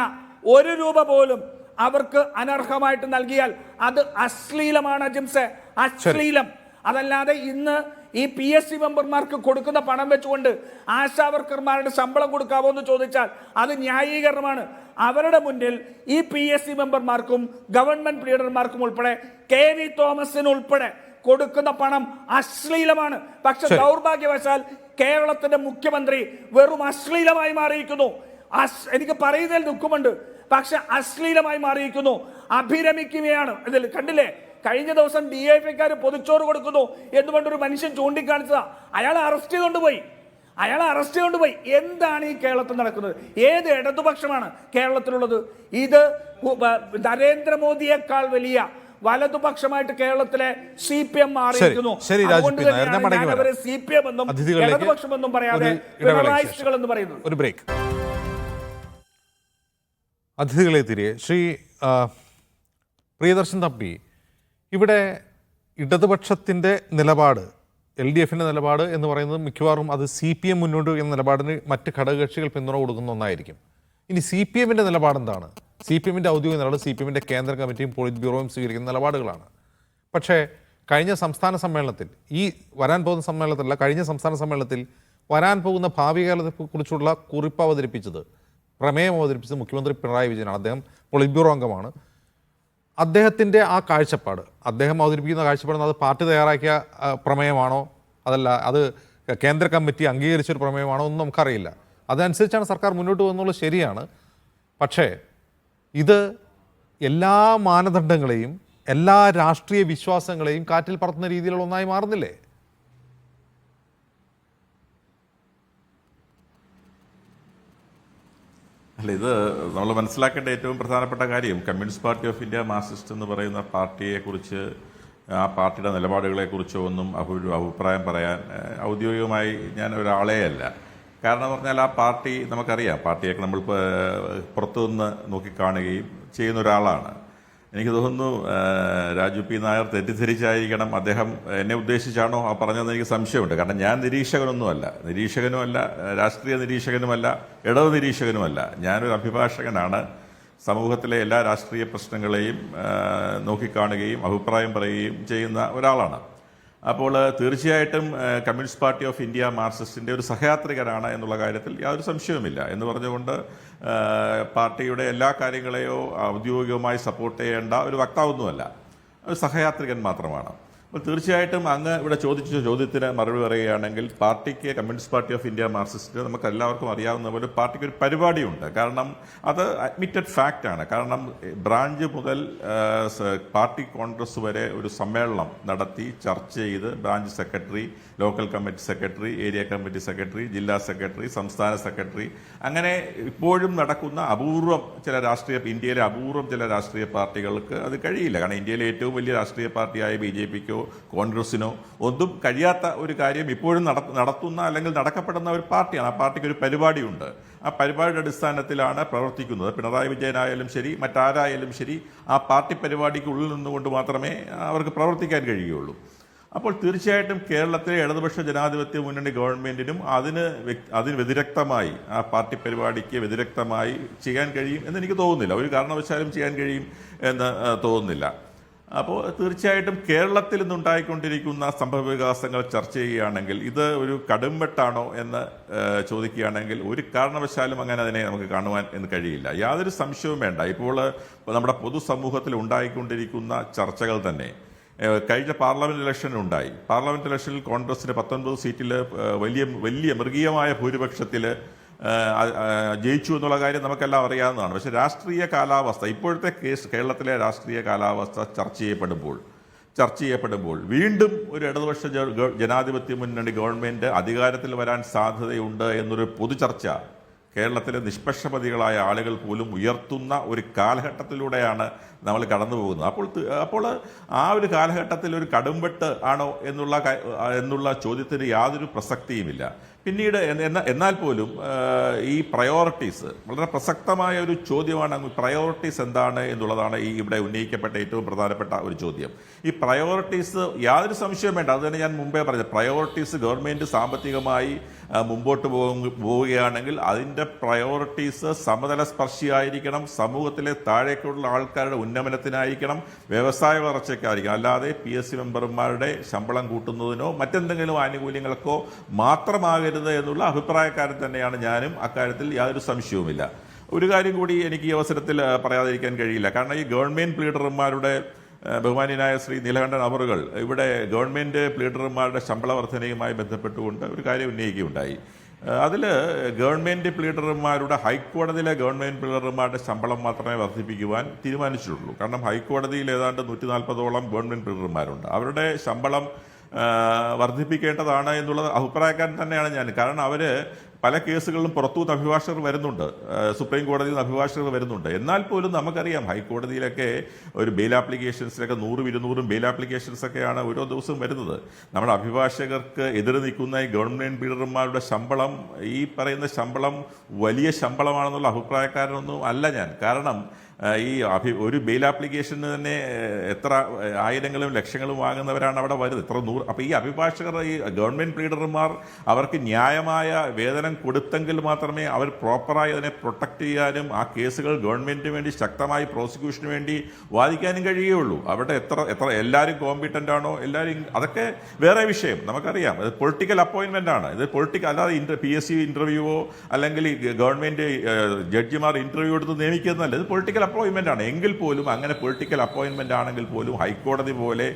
1 രൂപ പോലും അവർക്ക് അനർഹമായിട്ട് നൽകിയാൽ അത് അശ്ലീലമാണ് അജിംസെ, അശ്ലീലം. അതല്ലാതെ ഇന്ന് ഈ PSC മെമ്പർമാർക്ക് കൊടുക്കുന്ന പണം വെച്ചുകൊണ്ട് ആശാ വർക്കർമാരുടെ ശമ്പളം കൊടുക്കാവോ എന്ന് ചോദിച്ചാൽ അത് ന്യായീകരണമാണ്. അവരുടെ മുന്നിൽ ഈ PSC മെമ്പർമാർക്കും ഗവൺമെന്റ് ലീഡർമാർക്കും ഉൾപ്പെടെ KV തോമസിന് ഉൾപ്പെടെ കൊടുക്കുന്ന പണം അശ്ലീലമാണ്. പക്ഷെ ദൗർഭാഗ്യവശാൽ കേരളത്തിന്റെ മുഖ്യമന്ത്രി വെറും അശ്ലീലമായി മാറിയിരിക്കുന്നു. എനിക്ക് പറയുന്നതിൽ ദുഃഖമുണ്ട്, പക്ഷെ അശ്ലീലമായി മാറിയിരിക്കുന്നു. അഭിരമിക്കുകയാണ്. ഇതിൽ കണ്ടില്ലേ, കഴിഞ്ഞ ദിവസം DIFക്കാർ പൊതിച്ചോറ് കൊടുക്കുന്നു എന്നുകൊണ്ടൊരു മനുഷ്യൻ ചൂണ്ടിക്കാണിച്ചതാ. അയാളെ അറസ്റ്റ് ചെയ്തുകൊണ്ടുപോയി. എന്താണ് ഈ കേരളത്തിൽ നടക്കുന്നത്? ഏത് ഇടതുപക്ഷമാണ് കേരളത്തിലുള്ളത്? ഇത് നരേന്ദ്രമോദിയേക്കാൾ വലിയ വലതുപക്ഷമായിട്ട് കേരളത്തിലെ CPM മാറിയിരിക്കുന്നു. അതുകൊണ്ട് തന്നെയാണ് അവരെ CPM എന്നും ഇടതുപക്ഷമെന്നും പറയാതെ പിണറായിസ്റ്റുകൾ എന്ന് പറയുന്നത്. ഒരു ബ്രേക്ക്. അതിഥികളെ തിരികെ ശ്രീ പ്രിയദർശൻ തമ്പി, ഇവിടെ ഇടതുപക്ഷത്തിൻ്റെ നിലപാട്, LDF നിലപാട് എന്ന് പറയുന്നത് മിക്കവാറും അത് CPM മുന്നോട്ട് വയ്ക്കുന്ന നിലപാടിന് മറ്റ് ഘടകകക്ഷികൾ പിന്തുണ കൊടുക്കുന്ന ഒന്നായിരിക്കും. ഇനി CPM നിലപാട് എന്താണ്? CPM ഔദ്യോഗിക നിലപാട് CPM കേന്ദ്ര കമ്മിറ്റിയും പോളിറ്റ് ബ്യൂറോയും സ്വീകരിക്കുന്ന നിലപാടുകളാണ്. പക്ഷേ കഴിഞ്ഞ സംസ്ഥാന സമ്മേളനത്തിൽ, ഈ വരാൻ പോകുന്ന സമ്മേളനത്തിലല്ല, കഴിഞ്ഞ സംസ്ഥാന സമ്മേളനത്തിൽ വരാൻ പോകുന്ന ഭാവി കാലത്തെക്കുറിച്ചുള്ള കുറിപ്പ് അവതരിപ്പിച്ചത്, പ്രമേയം അവതരിപ്പിച്ചത് മുഖ്യമന്ത്രി പിണറായി വിജയനാണ്. അദ്ദേഹം പോളിറ്റ് ബ്യൂറോ അംഗമാണ്. അദ്ദേഹത്തിൻ്റെ ആ കാഴ്ചപ്പാട്, അദ്ദേഹം അവതരിപ്പിക്കുന്ന കാഴ്ചപ്പാട് അത് പാർട്ടി തയ്യാറാക്കിയ പ്രമേയമാണോ അതല്ല അത് കേന്ദ്ര കമ്മിറ്റി അംഗീകരിച്ചൊരു പ്രമേയമാണോ ഒന്നും നമുക്കറിയില്ല. അതനുസരിച്ചാണ് സർക്കാർ മുന്നോട്ട് പോകുന്നുള്ളത് ശരിയാണ്. പക്ഷേ ഇത് എല്ലാ മാനദണ്ഡങ്ങളെയും എല്ലാ രാഷ്ട്രീയ വിശ്വാസങ്ങളെയും കാറ്റിൽ പറത്തുന്ന രീതിയിലുള്ള ഒന്നായി മാറുന്നില്ലേ? അല്ല, ഇത് നമ്മൾ മനസ്സിലാക്കേണ്ട ഏറ്റവും പ്രധാനപ്പെട്ട കാര്യം, communist party of India Marxist എന്ന് പറയുന്ന പാർട്ടിയെക്കുറിച്ച്, ആ പാർട്ടിയുടെ നിലപാടുകളെക്കുറിച്ചോ ഒന്നും അഭിപ്രായം പറയാൻ ഔദ്യോഗികമായി ഞാൻ ഒരാളേ അല്ല. കാരണം എന്ന് പറഞ്ഞാൽ ആ പാർട്ടി നമുക്കറിയാം, പാർട്ടിയൊക്കെ നമ്മൾ പുറത്തുനിന്ന് നോക്കിക്കാണുകയും ചെയ്യുന്ന ഒരാളാണ്. എനിക്ക് തോന്നുന്നു രാജു പി നായർ തെറ്റിദ്ധരിച്ചായിരിക്കണം അദ്ദേഹം എന്നെ ഉദ്ദേശിച്ചാണോ ആ പറഞ്ഞതെന്ന് എനിക്ക് സംശയമുണ്ട്. കാരണം ഞാൻ നിരീക്ഷകനുമല്ല, രാഷ്ട്രീയ നിരീക്ഷകനുമല്ല, ഇടത് നിരീക്ഷകനുമല്ല. ഞാനൊരു അഭിഭാഷകനാണ്. സമൂഹത്തിലെ എല്ലാ രാഷ്ട്രീയ പ്രശ്നങ്ങളെയും നോക്കിക്കാണുകയും അഭിപ്രായം പറയുകയും ചെയ്യുന്ന ഒരാളാണ്. അപ്പോൾ തീർച്ചയായിട്ടും കമ്മ്യൂണിസ്റ്റ് പാർട്ടി ഓഫ് ഇന്ത്യ മാർക്സിസ്റ്റിൻ്റെ ഒരു സഹയാത്രികനാണ് എന്നുള്ള കാര്യത്തിൽ യാതൊരു സംശയവുമില്ല. എന്ന് പറഞ്ഞുകൊണ്ട് പാർട്ടിയുടെ എല്ലാ കാര്യങ്ങളെയോ ഔദ്യോഗികമായി സപ്പോർട്ട് ചെയ്യേണ്ട ഒരു വക്താവൊന്നുമല്ല, ഒരു സഹയാത്രികൻ മാത്രമാണ്. അപ്പോൾ തീർച്ചയായിട്ടും അങ്ങ് ഇവിടെ ചോദിച്ച ചോദ്യത്തിന് മറുപടി പറയുകയാണെങ്കിൽ, പാർട്ടിക്ക്, communist party of India Marxist നമുക്ക് എല്ലാവർക്കും അറിയാവുന്ന പോലെ പാർട്ടിക്ക് ഒരു പരിപാടിയുണ്ട്. കാരണം അത് അഡ്മിറ്റഡ് ഫാക്റ്റാണ്. കാരണം ബ്രാഞ്ച് മുതൽ പാർട്ടി കോൺഗ്രസ് വരെ ഒരു സമ്മേളനം നടത്തി ചർച്ച ചെയ്ത് branch secretary, local committee secretary, area committee secretary, ജില്ലാ സെക്രട്ടറി, സംസ്ഥാന സെക്രട്ടറി, അങ്ങനെ ഇപ്പോഴും നടക്കുന്ന ഇന്ത്യയിലെ അപൂർവം ചില രാഷ്ട്രീയ പാർട്ടികൾക്ക് അത് കഴിയില്ല. കാരണം ഇന്ത്യയിലെ ഏറ്റവും വലിയ രാഷ്ട്രീയ പാർട്ടിയായ BJPക്കോ കോൺഗ്രസിനോ ഒന്നും കഴിയാത്ത ഒരു കാര്യം ഇപ്പോഴും നടത്തുന്ന അല്ലെങ്കിൽ നടക്കപ്പെടുന്ന ഒരു പാർട്ടിയാണ്. ആ പാർട്ടിക്ക് ഒരു പരിപാടിയുണ്ട്. ആ പരിപാടിയുടെ അടിസ്ഥാനത്തിലാണ് പ്രവർത്തിക്കുന്നത്. പിണറായി വിജയനായാലും ശരി, മറ്റാരായാലും ശരി, ആ പാർട്ടി പരിപാടിക്കുള്ളിൽ നിന്നുകൊണ്ട് മാത്രമേ അവർക്ക് പ്രവർത്തിക്കാൻ കഴിയുകയുള്ളൂ. അപ്പോൾ തീർച്ചയായിട്ടും കേരളത്തിലെ ഇടതുപക്ഷ ജനാധിപത്യ മുന്നണി ഗവൺമെൻറ്റിനും അതിന് വ്യതിരക്തമായി, ആ പാർട്ടി പരിപാടിക്ക് വ്യതിരക്തമായി ചെയ്യാൻ കഴിയും എന്നെനിക്ക് തോന്നുന്നില്ല. ഒരു കാരണവശാലും ചെയ്യാൻ കഴിയും എന്ന് തോന്നുന്നില്ല. അപ്പോൾ തീർച്ചയായിട്ടും കേരളത്തിൽ നിന്നുണ്ടായിക്കൊണ്ടിരിക്കുന്ന സംഭവവികാസങ്ങൾ ചർച്ച ചെയ്യുകയാണെങ്കിൽ ഇത് ഒരു കടുംവെട്ടാണോ എന്ന് ചോദിക്കുകയാണെങ്കിൽ ഒരു കാരണവശാലും അങ്ങനെ അതിനെ നമുക്ക് കാണുവാൻ എന്ന് കഴിയില്ല. യാതൊരു സംശയവും വേണ്ട. ഇപ്പോൾ നമ്മുടെ പൊതുസമൂഹത്തിൽ ഉണ്ടായിക്കൊണ്ടിരിക്കുന്ന ചർച്ചകൾ തന്നെ കഴിഞ്ഞ പാർലമെന്റ് ഇലക്ഷനിലുണ്ടായി. പാർലമെന്റ് ഇലക്ഷനിൽ കോൺഗ്രസിന് 19 സീറ്റിൽ വലിയ മൃഗീയമായ ഭൂരിപക്ഷത്തിൽ ജയിച്ചു എന്നുള്ള കാര്യം നമുക്കെല്ലാം അറിയാവുന്നതാണ്. പക്ഷേ രാഷ്ട്രീയ കാലാവസ്ഥ, ഇപ്പോഴത്തെ കേരളത്തിലെ രാഷ്ട്രീയ കാലാവസ്ഥ ചർച്ച ചെയ്യപ്പെടുമ്പോൾ വീണ്ടും ഒരു ഇടതുപക്ഷ ജനാധിപത്യ മുന്നണി ഗവൺമെൻറ് അധികാരത്തിൽ വരാൻ സാധ്യതയുണ്ട് എന്നൊരു പൊതുചർച്ച കേരളത്തിലെ നിഷ്പക്ഷപതികളായ ആളുകൾ പോലും ഉയർത്തുന്ന ഒരു കാലഘട്ടത്തിലൂടെയാണ് നമ്മൾ കടന്നു പോകുന്നത്. അപ്പോൾ ആ ഒരു കാലഘട്ടത്തിൽ ഒരു കടുംവെട്ട് ആണോ എന്നുള്ള ചോദ്യത്തിന് യാതൊരു പ്രസക്തിയുമില്ല. പിന്നീട് എന്നാൽ പോലും ഈ പ്രയോറിറ്റീസ് വളരെ പ്രസക്തമായ ഒരു ചോദ്യമാണ്. പ്രയോറിറ്റീസ് എന്താണ് എന്നുള്ളതാണ് ഇവിടെ ഉന്നയിക്കപ്പെട്ട ഏറ്റവും പ്രധാനപ്പെട്ട ഒരു ചോദ്യം. ഈ പ്രയോറിറ്റീസ് യാതൊരു സംശയവും വേണ്ട, അത് തന്നെ ഞാൻ മുമ്പേ പറഞ്ഞത്. പ്രയോറിറ്റീസ് ഗവൺമെൻറ് സാമ്പത്തികമായി മുമ്പോട്ട് പോവുകയാണെങ്കിൽ അതിൻ്റെ പ്രയോറിറ്റീസ് സമതല സ്പർശിയായിരിക്കണം, സമൂഹത്തിലെ താഴേക്കുള്ള ആൾക്കാരുടെ ഉന്നമനത്തിനായിരിക്കണം, വ്യവസായ വളർച്ചയ്ക്കായിരിക്കണം. അല്ലാതെ PSC മെമ്പർമാരുടെ ശമ്പളം കൂട്ടുന്നതിനോ മറ്റെന്തെങ്കിലും ആനുകൂല്യങ്ങൾക്കോ മാത്രമാകരുത് എന്നുള്ള അഭിപ്രായക്കാരൻ തന്നെയാണ് ഞാനും. അക്കാര്യത്തിൽ യാതൊരു സംശയവുമില്ല. ഒരു കാര്യം കൂടി എനിക്ക് ഈ അവസരത്തിൽ പറയാതിരിക്കാൻ കഴിയില്ല. കാരണം ഈ ഗവൺമെൻറ് പ്ലീഡർമാരുടെ ബഹുമാന്യനായ ശ്രീ നീലകണ്ഠൻ അവറുകൾ ഇവിടെ ഗവൺമെൻറ് പ്ലീഡർമാരുടെ ശമ്പള വർധനയുമായി ബന്ധപ്പെട്ടുകൊണ്ട് ഒരു കാര്യം ഉന്നയിക്കുകയുണ്ടായി. അതിൽ ഗവൺമെൻറ് പ്ലീഡർമാരുടെ ഹൈക്കോടതിയിലെ ഗവൺമെൻറ് പ്ലീഡർമാരുടെ ശമ്പളം മാത്രമേ വർദ്ധിപ്പിക്കുവാൻ തീരുമാനിച്ചിട്ടുള്ളൂ. കാരണം ഹൈക്കോടതിയിൽ ഏതാണ്ട് 140ഓളം ഗവൺമെൻറ് പ്ലീഡർമാരുണ്ട്. അവരുടെ ശമ്പളം വർദ്ധിപ്പിക്കേണ്ടതാണ് എന്നുള്ള അഭിപ്രായക്കാരൻ തന്നെയാണ് ഞാൻ. കാരണം അവർ പല കേസുകളിലും പുറത്തുനിന്ന് അഭിഭാഷകർ വരുന്നുണ്ട്, സുപ്രീം കോടതിയിൽ നിന്ന് അഭിഭാഷകർ വരുന്നുണ്ട്. എന്നാൽ പോലും നമുക്കറിയാം ഹൈക്കോടതിയിലൊക്കെ ഒരു ബെയിൽ ആപ്ലിക്കേഷൻസിലൊക്കെ 100-200 ബെയിൽ ആപ്ലിക്കേഷൻസൊക്കെയാണ് ഓരോ ദിവസവും വരുന്നത്. നമ്മുടെ അഭിഭാഷകർക്ക് എതിരെ നിൽക്കുന്ന ഈ ഗവൺമെൻറ് പ്ലീഡർമാരുടെ ശമ്പളം, ഈ പറയുന്ന ശമ്പളം വലിയ ശമ്പളമാണെന്നുള്ള അഭിപ്രായക്കാരനൊന്നും അല്ല ഞാൻ. കാരണം ഒരു ബെയിൽ ആപ്ലിക്കേഷന് തന്നെ എത്ര ആയിരങ്ങളും ലക്ഷങ്ങളും വാങ്ങുന്നവരാണ് അവിടെ വരുന്നത്, എത്ര നൂറ്. അപ്പോൾ ഈ അഭിഭാഷകർ, ഈ ഗവൺമെൻറ് പ്ലീഡർമാർ, അവർക്ക് ന്യായമായ വേതനം കൊടുത്തെങ്കിൽ മാത്രമേ അവർ പ്രോപ്പറായി അതിനെ പ്രൊട്ടക്റ്റ് ചെയ്യാനും ആ കേസുകൾ ഗവൺമെൻറ്റിന് വേണ്ടി ശക്തമായി പ്രോസിക്യൂഷന് വേണ്ടി വാദിക്കാനും കഴിയുകയുള്ളൂ. അവിടെ എത്ര എല്ലാവരും കോമ്പിറ്റൻ്റ് ആണോ, എല്ലാവരും, അതൊക്കെ വേറെ വിഷയം, നമുക്കറിയാം. അത് പൊളിറ്റിക്കൽ അപ്പോയിൻമെൻ്റ് ആണ്. ഇത് പൊളിറ്റിക്കൽ, അല്ലാതെ PSC ഇൻ്റർവ്യൂവോ അല്ലെങ്കിൽ ഗവൺമെൻറ് ജഡ്ജിമാർ ഇൻ്റർവ്യൂ എടുത്ത് നിയമിക്കുന്നതല്ല. ഇത് പൊളിറ്റിക്കൽ അപ്പോയിൻമെൻ്റ് ആണ്. എങ്കിൽ പോലും, അങ്ങനെ പൊളിറ്റിക്കൽ അപ്പോയിൻമെൻ്റ് ആണെങ്കിൽ പോലും ഹൈക്കോടതി പോലെ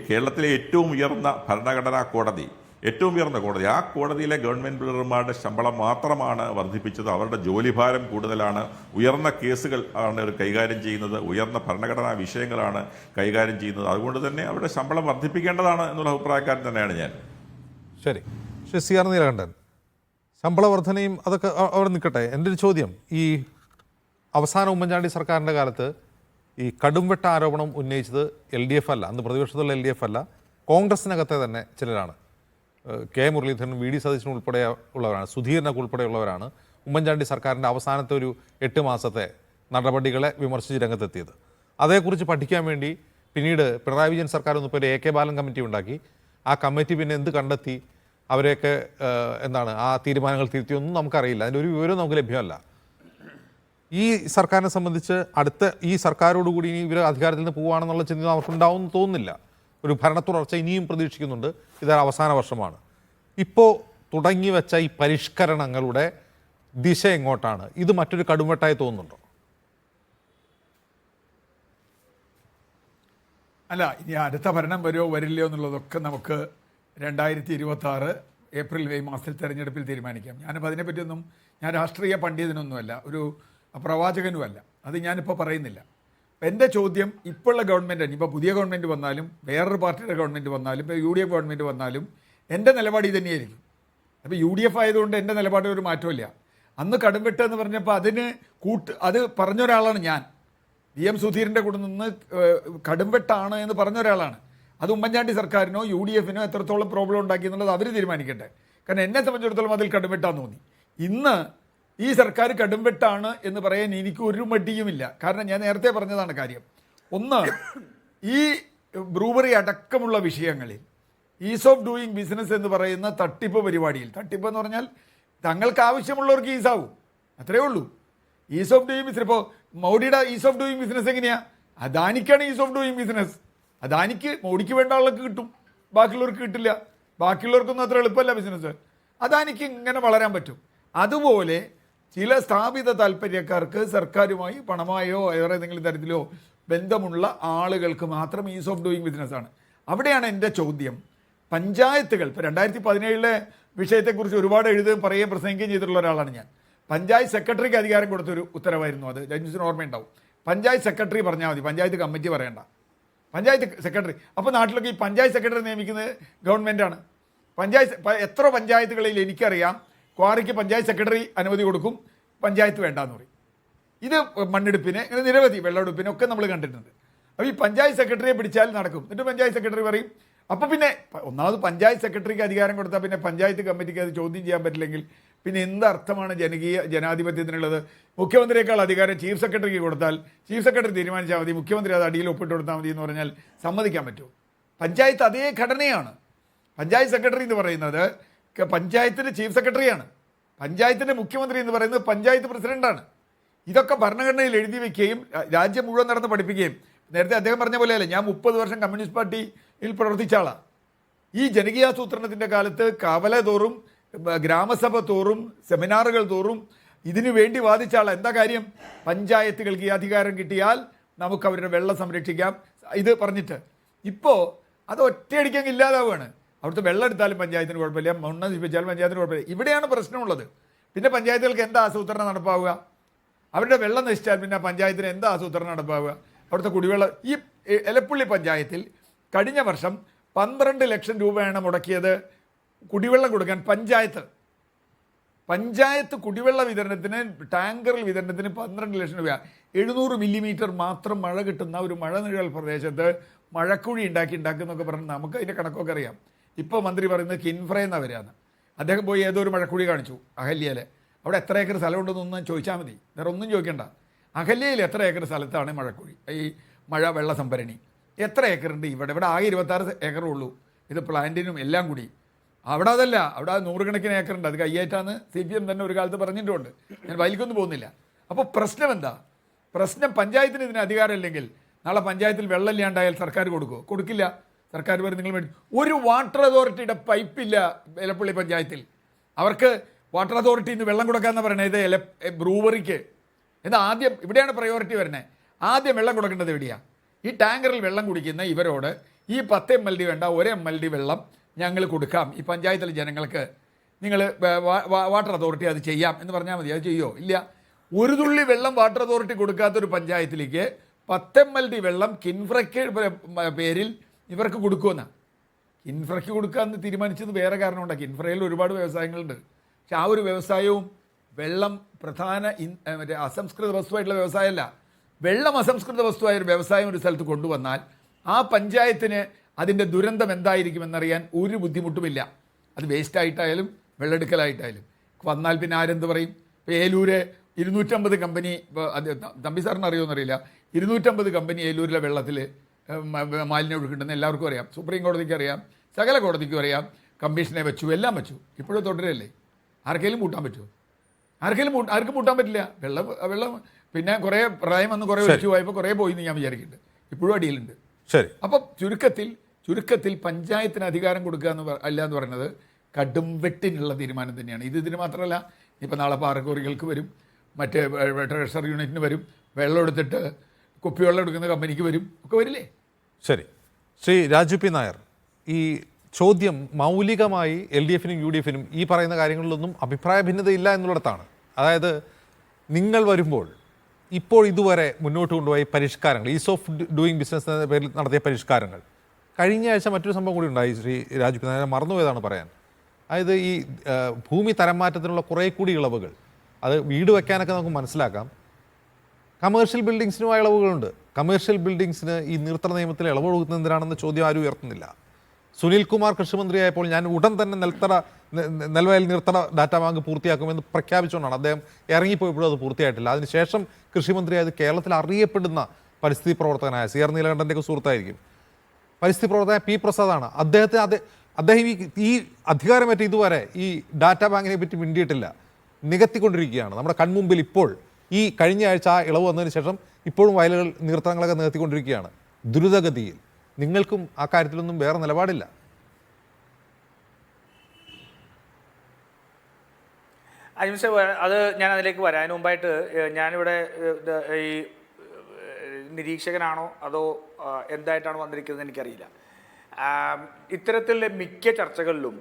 കേരളത്തിലെ ഏറ്റവും ഉയർന്ന ഭരണഘടനാ കോടതി, ഏറ്റവും ഉയർന്ന കോടതി, ആ കോടതിയിലെ ഗവൺമെൻറ് പ്ലീഡർമാരുടെ ശമ്പളം മാത്രമാണ് വർദ്ധിപ്പിച്ചത്. അവരുടെ ജോലിഭാരം കൂടുതലാണ്, ഉയർന്ന കേസുകൾ ആണ് അവർ കൈകാര്യം ചെയ്യുന്നത്, ഉയർന്ന ഭരണഘടനാ വിഷയങ്ങളാണ് കൈകാര്യം ചെയ്യുന്നത്. അതുകൊണ്ട് തന്നെ അവരുടെ ശമ്പളം വർദ്ധിപ്പിക്കേണ്ടതാണ് എന്നുള്ള അഭിപ്രായക്കാരൻ തന്നെയാണ് ഞാൻ. ശരി, പക്ഷേ CR നീലകണ്ഠൻ, ശമ്പള വർധനയും അതൊക്കെ അവിടെ നിൽക്കട്ടെ. എൻ്റെ ഒരു ചോദ്യം, ഈ അവസാന ഉമ്മൻചാണ്ടി സർക്കാരിൻ്റെ കാലത്ത് ഈ കടുംവെട്ട ആരോപണം ഉന്നയിച്ചത് LDF അല്ല, അന്ന് പ്രതിപക്ഷത്തുള്ള LDF അല്ല, കോൺഗ്രസിനകത്തെ തന്നെ ചിലരാണ്. K മുരളീധരനും VD സതീശനും ഉൾപ്പെടെ ഉള്ളവരാണ്, സുധീരനൊക്കെ ഉൾപ്പെടെയുള്ളവരാണ് ഉമ്മൻചാണ്ടി സർക്കാരിൻ്റെ അവസാനത്തെ ഒരു 8 മാസത്തെ നടപടികളെ വിമർശിച്ച് രംഗത്തെത്തിയത്. അതേക്കുറിച്ച് പഠിക്കാൻ വേണ്ടി പിന്നീട് പിണറായി വിജയൻ സർക്കാർ ഒന്നിപ്പോൾ AK ബാലൻ കമ്മിറ്റി ഉണ്ടാക്കി. ആ കമ്മിറ്റി പിന്നെ എന്ത് കണ്ടെത്തി, അവരെയൊക്കെ എന്താണ് ആ തീരുമാനങ്ങൾ തിരുത്തിയൊന്നും നമുക്കറിയില്ല, അതിൻ്റെ ഒരു വിവരം നമുക്ക് ലഭ്യമല്ല. ഈ സർക്കാരിനെ സംബന്ധിച്ച് ഈ സർക്കാരോടുകൂടി ഇനി ഇവർ അധികാരത്തിൽ നിന്ന് പോവുകയാണെന്നുള്ള ചിന്ത അവർക്കുണ്ടാവും എന്ന് തോന്നുന്നില്ല. ഒരു ഭരണത്തുടർച്ച ഇനിയും പ്രതീക്ഷിക്കുന്നുണ്ട്. ഇത് അവസാന വർഷമാണ്. ഇപ്പോൾ തുടങ്ങി വെച്ച ഈ പരിഷ്കരണങ്ങളുടെ ദിശ എങ്ങോട്ടാണ്? ഇത് മറ്റൊരു കടുംവെട്ടായി തോന്നുന്നുണ്ടോ? അല്ല, ഇനി അടുത്ത ഭരണം വരുമോ വരില്ലയോ എന്നുള്ളതൊക്കെ നമുക്ക് 2026 ഏപ്രിൽ മെയ് മാസത്തിൽ തെരഞ്ഞെടുപ്പിൽ തീരുമാനിക്കാം. ഞാനിപ്പോൾ അതിനെപ്പറ്റിയൊന്നും, ഞാൻ രാഷ്ട്രീയ പണ്ഡിതനൊന്നുമല്ല, ഒരു പ്രവാചകനുമല്ല, അത് ഞാനിപ്പോൾ പറയുന്നില്ല. എൻ്റെ ചോദ്യം, ഇപ്പോഴുള്ള ഗവൺമെൻറ്, ഇപ്പോൾ പുതിയ ഗവൺമെൻറ് വന്നാലും വേറൊരു പാർട്ടിയുടെ ഗവൺമെൻറ് വന്നാലും ഇപ്പോൾ UDF ഗവൺമെൻറ് വന്നാലും എൻ്റെ നിലപാട് ഇത് തന്നെയായിരിക്കും. അപ്പോൾ UDF ആയതുകൊണ്ട് എൻ്റെ നിലപാടിൽ ഒരു മാറ്റമില്ല. അന്ന് കടുംവെട്ട് എന്ന് പറഞ്ഞപ്പോൾ അത് പറഞ്ഞ ഒരാളാണ് ഞാൻ. VM സുധീരൻ്റെ കൂടെ നിന്ന് കടുംവെട്ടാണ് എന്ന് പറഞ്ഞ ഒരാളാണ്. അത് ഉമ്മൻചാണ്ടി സർക്കാരിനോ UDFനോ എത്രത്തോളം പ്രോബ്ലം ഉണ്ടാക്കി എന്നുള്ളത് അവർ തീരുമാനിക്കട്ടെ. കാരണം എന്നെ സംബന്ധിച്ചിടത്തോളം അതിൽ കടുംവെട്ടാന്ന് തോന്നി. ഇന്ന് ഈ സർക്കാർ കടുംവെട്ടാണ് എന്ന് പറയാൻ എനിക്ക് ഒരു മടിയുമില്ല. കാരണം ഞാൻ നേരത്തെ പറഞ്ഞതാണ് കാര്യം. ഒന്ന്, ഈ ബ്രൂവറി അടക്കമുള്ള വിഷയങ്ങളിൽ ഈസ് ഓഫ് ഡൂയിങ് ബിസിനസ് എന്ന് പറയുന്ന തട്ടിപ്പ് പരിപാടിയിൽ, തട്ടിപ്പ് എന്ന് പറഞ്ഞാൽ തങ്ങൾക്ക് ആവശ്യമുള്ളവർക്ക് ഈസാവും, അത്രയേ ഉള്ളൂ. ഈസ് ഓഫ് ഡൂയിങ് ബിസിനസ്, ഇപ്പോൾ മോഡിയുടെ ഈസ് ഓഫ് ഡൂയിങ് ബിസിനസ് എങ്ങനെയാണ്? അദാനിക്കാണ് ഈസ് ഓഫ് ഡൂയിങ് ബിസിനസ്. അദാനിക്ക്, മോഡിക്ക് വേണ്ട ആൾക്ക് കിട്ടും, ബാക്കിയുള്ളവർക്ക് കിട്ടില്ല. ബാക്കിയുള്ളവർക്കൊന്നും അത്ര എളുപ്പമല്ല ബിസിനസ്. അദാനിക്ക് ഇങ്ങനെ വളരാൻ പറ്റും. അതുപോലെ ചില സ്ഥാപിത താല്പര്യക്കാർക്ക് സർക്കാരുമായി പണമായോ വേറെ ഏതെങ്കിലും തരത്തിലോ ബന്ധമുള്ള ആളുകൾക്ക് മാത്രം ഈസ് ഓഫ് ഡൂയിങ് ബിസിനസ്സാണ്. അവിടെയാണ് എൻ്റെ ചോദ്യം. പഞ്ചായത്തുകൾ, ഇപ്പോൾ 2017 വിഷയത്തെക്കുറിച്ച് ഒരുപാട് എഴുതുകയും പറയുകയും പ്രസംഗിക്കുകയും ചെയ്തിട്ടുള്ള ഒരാളാണ് ഞാൻ. പഞ്ചായത്ത് സെക്രട്ടറിക്ക് അധികാരം കൊടുത്തൊരു ഉത്തരവായിരുന്നു അത്. ജഡ്ജിന് ഓർമ്മയുണ്ടാവും. പഞ്ചായത്ത് സെക്രട്ടറി പറഞ്ഞാൽ മതി, പഞ്ചായത്ത് കമ്മിറ്റി പറയണ്ട. പഞ്ചായത്ത് സെക്രട്ടറി. അപ്പോൾ നാട്ടിലൊക്കെ ഈ പഞ്ചായത്ത് സെക്രട്ടറി നിയമിക്കുന്നത് ഗവൺമെൻറ്റാണ്. എത്ര പഞ്ചായത്തുകളിൽ എനിക്കറിയാം, ക്വാറിക്ക് പഞ്ചായത്ത് സെക്രട്ടറി അനുമതി കൊടുക്കും, പഞ്ചായത്ത് വേണ്ടാന്ന് പറയും. ഇത് മണ്ണെടുപ്പിന്, ഇങ്ങനെ നിരവധി വെള്ളമെടുപ്പിനൊക്കെ നമ്മൾ കണ്ടിട്ടുണ്ട്. അപ്പോൾ ഈ പഞ്ചായത്ത് സെക്രട്ടറിയെ പിടിച്ചാൽ നടക്കും. എന്നിട്ട് പഞ്ചായത്ത് സെക്രട്ടറി പറയും. അപ്പോൾ പിന്നെ ഒന്നാമത് പഞ്ചായത്ത് സെക്രട്ടറിക്ക് അധികാരം കൊടുത്താൽ പിന്നെ പഞ്ചായത്ത് കമ്മിറ്റിക്ക് അത് ചോദ്യം ചെയ്യാൻ പറ്റില്ലെങ്കിൽ പിന്നെ എന്തർത്ഥമാണ് ജനാധിപത്യത്തിനുള്ളത്? മുഖ്യമന്ത്രിയേക്കാൾ അധികാരം ചീഫ് സെക്രട്ടറിക്ക് കൊടുത്താൽ ചീഫ് സെക്രട്ടറി തീരുമാനിച്ചാൽ മതി, മുഖ്യമന്ത്രി അത് അടിയിൽ ഒപ്പിട്ട് കൊടുത്താൽ മതി എന്ന് പറഞ്ഞാൽ സമ്മതിക്കാൻ പറ്റുമോ? പഞ്ചായത്ത് അതേ ഘടനയാണ്. പഞ്ചായത്ത് സെക്രട്ടറി എന്ന് പറയുന്നത് പഞ്ചായത്തിൻ്റെ ചീഫ് സെക്രട്ടറിയാണ്. പഞ്ചായത്തിൻ്റെ മുഖ്യമന്ത്രി എന്ന് പറയുന്നത് പഞ്ചായത്ത് പ്രസിഡന്റാണ്. ഇതൊക്കെ ഭരണഘടനയിൽ എഴുതി വയ്ക്കുകയും രാജ്യം മുഴുവൻ നടന്ന് പഠിപ്പിക്കുകയും, നേരത്തെ അദ്ദേഹം പറഞ്ഞ പോലെയല്ല, ഞാൻ 30 വർഷം കമ്മ്യൂണിസ്റ്റ് പാർട്ടിയിൽ പ്രവർത്തിച്ച ആളാണ്. ഈ ജനകീയാസൂത്രണത്തിൻ്റെ കാലത്ത് കവല തോറും ഗ്രാമസഭ തോറും സെമിനാറുകൾ തോറും ഇതിനു വേണ്ടി വാദിച്ച ആളാണ്. എന്താ കാര്യം? പഞ്ചായത്തുകൾക്ക് ഈ അധികാരം കിട്ടിയാൽ നമുക്ക് അവരുടെ വെള്ളം സംരക്ഷിക്കാം ഇത് പറഞ്ഞിട്ട്. ഇപ്പോൾ അത് ഒറ്റയടിക്കങ്ങ് ഇല്ലാതാവുകയാണ്. അവിടുത്തെ വെള്ളം എടുത്താലും പഞ്ചായത്തിന് കുഴപ്പമില്ല, മണ്ണ് നശിപ്പിച്ചാലും പഞ്ചായത്തിന് കുഴപ്പമില്ല. ഇവിടെയാണ് പ്രശ്നമുള്ളത്. പിന്നെ പഞ്ചായത്തുകൾക്ക് എന്താ ആസൂത്രണം നടപ്പാവുക? അവരുടെ വെള്ളം നശിച്ചാൽ പിന്നെ പഞ്ചായത്തിന് എന്താ ആസൂത്രണം നടപ്പാവുക? അവിടുത്തെ കുടിവെള്ളം, ഈ എലപ്പുള്ളി പഞ്ചായത്തിൽ കഴിഞ്ഞ വർഷം 12 ലക്ഷം രൂപയാണ് മുടക്കിയത് കുടിവെള്ളം കൊടുക്കാൻ. പഞ്ചായത്ത് കുടിവെള്ള വിതരണത്തിന്, ടാങ്കറിൽ വിതരണത്തിന് 12 ലക്ഷം രൂപ. 700 മില്ലിമീറ്റർ മാത്രം മഴ കിട്ടുന്ന ഒരു മഴനിഴൽ പ്രദേശത്ത് മഴക്കുഴി ഉണ്ടാക്കുന്നൊക്കെ പറഞ്ഞ് നമുക്ക് അതിൻ്റെ കണക്കൊക്കെ അറിയാം. ഇപ്പോൾ മന്ത്രി പറയുന്നത് കിൻഫ്ര എന്നാണ് വരികയാണ്. അദ്ദേഹം പോയി ഏതോ ഒരു മഴക്കുഴി കാണിച്ചു അഹല്യയിൽ. അവിടെ എത്ര ഏക്കർ സ്ഥലമുണ്ടെന്നൊന്നും ചോദിച്ചാൽ മതി, വേറെ ഒന്നും ചോദിക്കണ്ട. അഹല്യയിൽ എത്ര ഏക്കർ സ്ഥലത്താണ് മഴക്കുഴി, ഈ മഴ വെള്ള സംഭരണി? എത്ര ഏക്കറുണ്ട് ഇവിടെ ആകെ 26 ഏക്കറേ ഉള്ളൂ. ഇത് പ്ലാന്റിനും എല്ലാം കൂടി. അവിടെ അതല്ല, അവിടെ 100 ഏക്കറുണ്ട്. അത് കയ്യേറ്റാന്ന് CPM തന്നെ ഒരു കാലത്ത് പറഞ്ഞിട്ടുണ്ട്. ഞാൻ വയലിക്കൊന്നും പോകുന്നില്ല. അപ്പോൾ പ്രശ്നം എന്താ? പ്രശ്നം പഞ്ചായത്തിന് ഇതിന് അധികാരമില്ലെങ്കിൽ നാളെ പഞ്ചായത്തിൽ വെള്ളമില്ലാണ്ടായാൽ സർക്കാർ കൊടുക്കുമോ? കൊടുക്കില്ല. സർക്കാർ പറയും നിങ്ങൾ മേടിച്ചു. ഒരു വാട്ടർ അതോറിറ്റിയുടെ പൈപ്പില്ല എലപ്പള്ളി പഞ്ചായത്തിൽ. അവർക്ക് വാട്ടർ അതോറിറ്റിയിൽ നിന്ന് വെള്ളം കൊടുക്കാമെന്ന് പറയണത് ബ്രൂവറിക്ക്. ഇത് ആദ്യം ഇവിടെയാണ് പ്രയോറിറ്റി വരുന്നത്. ആദ്യം വെള്ളം കൊടുക്കേണ്ടത് എവിടെയാണ്? ഈ ടാങ്കറിൽ വെള്ളം കുടിക്കുന്ന ഇവരോട് ഈ 10 mld വേണ്ട, 1 mld വെള്ളം ഞങ്ങൾ കൊടുക്കാം ഈ പഞ്ചായത്തിലെ ജനങ്ങൾക്ക്, നിങ്ങൾ വാട്ടർ അതോറിറ്റി അത് ചെയ്യാം എന്ന് പറഞ്ഞാൽ മതി. അത് ചെയ്യുമോ? ഇല്ല. ഒരു തുള്ളി വെള്ളം വാട്ടർ അതോറിറ്റി കൊടുക്കാത്തൊരു പഞ്ചായത്തിലേക്ക് 10 mld വെള്ളം കിൻഫ്രയ്ക്ക് പേരിൽ ഇവർക്ക് കൊടുക്കുമെന്നാണ്. കിൻഫ്രയ്ക്ക് കൊടുക്കാമെന്ന് തീരുമാനിച്ചത് വേറെ കാരണമുണ്ട്. കിൻഫ്രയിൽ ഒരുപാട് വ്യവസായങ്ങളുണ്ട്. പക്ഷെ ആ ഒരു വ്യവസായവും വെള്ളം പ്രധാന അസംസ്കൃത വസ്തുവായിട്ടുള്ള വ്യവസായമല്ല. വെള്ളം അസംസ്കൃത വസ്തുവായ ഒരു വ്യവസായം ഒരു സ്ഥലത്ത് കൊണ്ടുവന്നാൽ ആ പഞ്ചായത്തിന് അതിൻ്റെ ദുരന്തം എന്തായിരിക്കുമെന്നറിയാൻ ഒരു ബുദ്ധിമുട്ടുമില്ല. അത് വേസ്റ്റായിട്ടായാലും വെള്ളമെടുക്കലായിട്ടായാലും വന്നാൽ പിന്നെ ആരെന്ത് പറയും? ഇപ്പോൾ ഏലൂര് 250 കമ്പനി, തമ്പി സാറിന് അറിയുമെന്നറിയില്ല, 250 കമ്പനി ഏലൂരിലെ വെള്ളത്തിൽ മാലിന്യം ഒഴുക്കുണ്ടെന്ന് എല്ലാവർക്കും അറിയാം. സുപ്രീം കോടതിക്ക് അറിയാം, സകല കോടതിക്കും അറിയാം. കമ്മീഷനെ വെച്ചു, എല്ലാം വെച്ചു. ഇപ്പോഴും തുടരല്ലേ? ആർക്കെങ്കിലും പൂട്ടാൻ പറ്റുമോ? ആർക്കും പൂട്ടാൻ പറ്റില്ല. വെള്ളം പിന്നെ കുറേ പ്രായം വന്ന് കുറേ ഒഴിച്ചു പോയപ്പോൾ കുറേ പോയിന്ന് ഞാൻ വിചാരിക്കുന്നുണ്ട്. ഇപ്പോഴും അടിയിലുണ്ട്. ശരി. അപ്പം ചുരുക്കത്തിൽ പഞ്ചായത്തിന് അധികാരം കൊടുക്കുക അല്ല എന്ന് പറയുന്നത് കടും വെട്ടിനുള്ള തീരുമാനം തന്നെയാണ്. ഇതിന് മാത്രമല്ല, ഇപ്പം നാളെ പാറക്കോറികൾക്ക് വരും, മറ്റേ ട്രഷറി യൂണിറ്റിന് വരും, വെള്ളം എടുത്തിട്ട് കുപ്പിവെള്ളം എടുക്കുന്ന കമ്പനിക്ക് വരും, ഒക്കെ വരില്ലേ? ശരി. ശ്രീ രാജു പി നായർ, ഈ ചോദ്യം മൗലികമായി LDF-നും UDF-നും ഈ പറയുന്ന കാര്യങ്ങളിലൊന്നും അഭിപ്രായ ഭിന്നതയില്ല എന്നുള്ളിടത്താണ്. അതായത് നിങ്ങൾ വരുമ്പോൾ ഇപ്പോൾ ഇതുവരെ മുന്നോട്ട് കൊണ്ടുപോയ പരിഷ്കാരങ്ങൾ, ഈസ് ഓഫ് ഡൂയിങ് ബിസിനസ് എന്ന പേരിൽ നടത്തിയ പരിഷ്കാരങ്ങൾ, കഴിഞ്ഞ ആഴ്ച മറ്റൊരു സംഭവം കൂടി ഉണ്ടായി ശ്രീ രാജു പി നായർ, മറന്നുപോയതാണ് പറയാൻ. അതായത് ഈ ഭൂമി തരം മാറ്റത്തിനുള്ള കുറേ കൂടി ഇളവുകൾ, അത് വീട് വയ്ക്കാനൊക്കെ നമുക്ക് മനസ്സിലാക്കാം. കമേഴ്ഷ്യൽ ബിൽഡിങ്സിനുമായ ഇളവുകളുണ്ട്. കമേഴ്ഷ്യൽ ബിൽഡിങ്സിന് ഈ നീർത്തട നിയമത്തിൽ ഇളവ് കൊടുക്കുന്നത് എന്തിനാണെന്ന ചോദ്യം ആരും ഉയർത്തുന്നില്ല. സുനിൽകുമാർ കൃഷിമന്ത്രിയായപ്പോൾ ഞാൻ ഉടൻ തന്നെ നെൽവയൽ നീർത്തട ഡാറ്റാ ബാങ്ക് പൂർത്തിയാക്കുമെന്ന് പ്രഖ്യാപിച്ചുകൊണ്ടാണ് അദ്ദേഹം ഇറങ്ങിപ്പോയപ്പോഴും അത് പൂർത്തിയായിട്ടില്ല. അതിനുശേഷം കൃഷിമന്ത്രിയായത് കേരളത്തിൽ അറിയപ്പെടുന്ന പരിസ്ഥിതി പ്രവർത്തകനായ CR നീലകണ്ഠൻ്റെയൊക്കെ സുഹൃത്തായിരിക്കും, പരിസ്ഥിതി പ്രവർത്തകനായ P പ്രസാദാണ്. അദ്ദേഹം ഈ അധികാരമേറ്റ ഇതുവരെ ഈ ഡാറ്റാ ബാങ്കിനെ പറ്റി മിണ്ടിയിട്ടില്ല, നികത്തിക്കൊണ്ടിരിക്കുകയാണ് നമ്മുടെ കൺമുമ്പിൽ. ഇപ്പോൾ ഈ കഴിഞ്ഞ ആഴ്ച ആ ഇളവ് വന്നതിന് ശേഷം ഇപ്പോഴും വയലുകൾ നീർത്തടങ്ങളൊക്കെ നികത്തിക്കൊണ്ടിരിക്കുകയാണ് ദ്രുതഗതിയിൽ. നിങ്ങൾക്കും ആ കാര്യത്തിലൊന്നും വേറെ നിലപാടില്ല. അജിംസ, അത് ഞാൻ അതിലേക്ക് വരാൻ മുമ്പായിട്ട് ഞാനിവിടെ ഈ നിരീക്ഷകനാണോ അതോ എന്തായിട്ടാണ് വന്നിരിക്കുന്നത് എനിക്കറിയില്ല. ഇത്തരത്തിലുള്ള മിക്ക ചർച്ചകളിലും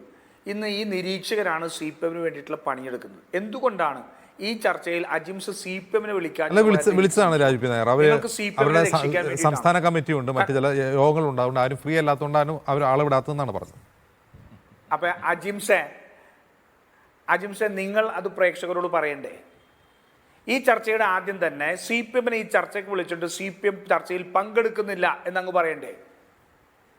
ഇന്ന് ഈ നിരീക്ഷകരാണ് CPM-ന് വേണ്ടിയിട്ടുള്ള പണിയെടുക്കുന്നത്. എന്തുകൊണ്ടാണ് ഈ ചർച്ചയിൽ അജിംസ് CPM-നെ വിളിച്ചതാണ് രാജു പി നായർ. അവരുടെ സംസ്ഥാന കമ്മിറ്റി ഉണ്ട്, മറ്റു ചില യോഗങ്ങളുണ്ട്, അതുകൊണ്ട് ആരും ഫ്രീ അല്ലാത്തതുകൊണ്ടാണ് അവർ ആളെ വിടാത്തതെന്നാണ് പറഞ്ഞത്. അപ്പൊ അജിംസെ നിങ്ങൾ അത് പ്രേക്ഷകരോട് പറയണ്ടേ? ഈ ചർച്ചയുടെ ആദ്യം തന്നെ CPM-നെ ഈ ചർച്ചയ്ക്ക് വിളിച്ചിട്ട് CPM ചർച്ചയിൽ പങ്കെടുക്കുന്നില്ല എന്നങ്ങ് പറയണ്ടേ?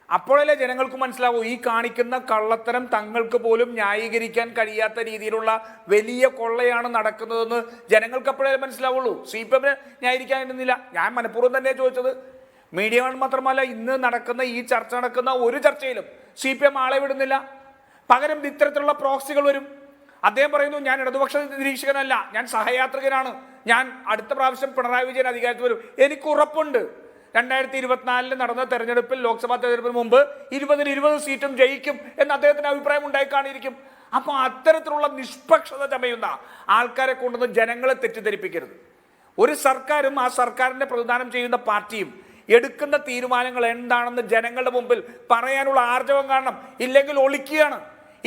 അപ്പോഴല്ലേ ജനങ്ങൾക്ക് മനസ്സിലാവൂ ഈ കാണിക്കുന്ന കള്ളത്തരം തങ്ങൾക്ക് പോലും ന്യായീകരിക്കാൻ കഴിയാത്ത രീതിയിലുള്ള വലിയ കൊള്ളയാണ് നടക്കുന്നതെന്ന് ജനങ്ങൾക്ക് അപ്പോഴേ മനസ്സിലാവുള്ളൂ. CPM-ന് ന്യായീകരിക്കാനിരുന്നില്ല. ഞാൻ മനഃപൂർവ്വം തന്നെ ചോദിച്ചത്. മീഡിയ മാത്രമല്ല, ഇന്ന് നടക്കുന്ന ഈ ചർച്ച നടക്കുന്ന ഒരു ചർച്ചയിലും CPM ആളെ വിടുന്നില്ല. പകരം ഇത്തരത്തിലുള്ള പ്രോക്സികൾ വരും. അദ്ദേഹം പറയുന്നു, ഞാൻ ഇടതുപക്ഷ നിരീക്ഷകനല്ല, ഞാൻ സഹയാത്രികനാണ്, ഞാൻ അടുത്ത പ്രാവശ്യം പിണറായി വിജയൻ അധികാരത്തിൽ വരും. എനിക്ക് ഉറപ്പുണ്ട് 2024 നടന്ന തെരഞ്ഞെടുപ്പിൽ, ലോക്സഭാ തെരഞ്ഞെടുപ്പിന് മുമ്പ് 20-20 സീറ്റും ജയിക്കും എന്ന് അദ്ദേഹത്തിന് അഭിപ്രായം ഉണ്ടായിക്കാണിരിക്കും. അപ്പോൾ അത്തരത്തിലുള്ള നിഷ്പക്ഷത ചമയുന്ന ആൾക്കാരെ കൊണ്ടുവന്ന് ജനങ്ങളെ തെറ്റിദ്ധരിപ്പിക്കരുത്. ഒരു സർക്കാരും ആ സർക്കാരിനെ പ്രതിദാനം ചെയ്യുന്ന പാർട്ടിയും എടുക്കുന്ന തീരുമാനങ്ങൾ എന്താണെന്ന് ജനങ്ങളുടെ മുമ്പിൽ പറയാനുള്ള ആർജവം കാണണം. ഇല്ലെങ്കിൽ ഒളിക്കുകയാണ്.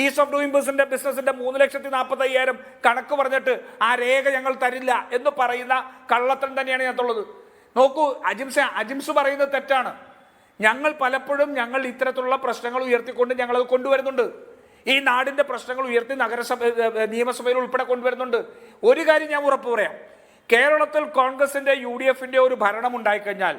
ഈസ് ഓഫ് ഡൂയിങ് ബിസിനസിന്റെ 3,40,50,000 കണക്ക് പറഞ്ഞിട്ട് ആ രേഖ ഞങ്ങൾ തരില്ല എന്ന് പറയുന്ന കള്ളത്തരം തന്നെയാണ് ഇതിനകത്തുള്ളത്. നോക്കൂ, അജിംസ് പറയുന്നത് തെറ്റാണ്. ഞങ്ങൾ പലപ്പോഴും ഇത്തരത്തിലുള്ള പ്രശ്നങ്ങൾ ഉയർത്തിക്കൊണ്ട് ഞങ്ങളത് കൊണ്ടുവരുന്നുണ്ട്. ഈ നാടിന്റെ പ്രശ്നങ്ങൾ ഉയർത്തി നിയമസഭയിൽ ഉൾപ്പെടെ കൊണ്ടുവരുന്നുണ്ട്. ഒരു കാര്യം ഞാൻ ഉറപ്പ് പറയാം, കേരളത്തിൽ കോൺഗ്രസിന്റെ UDF-ന്റെ ഒരു ഭരണം ഉണ്ടായിക്കഴിഞ്ഞാൽ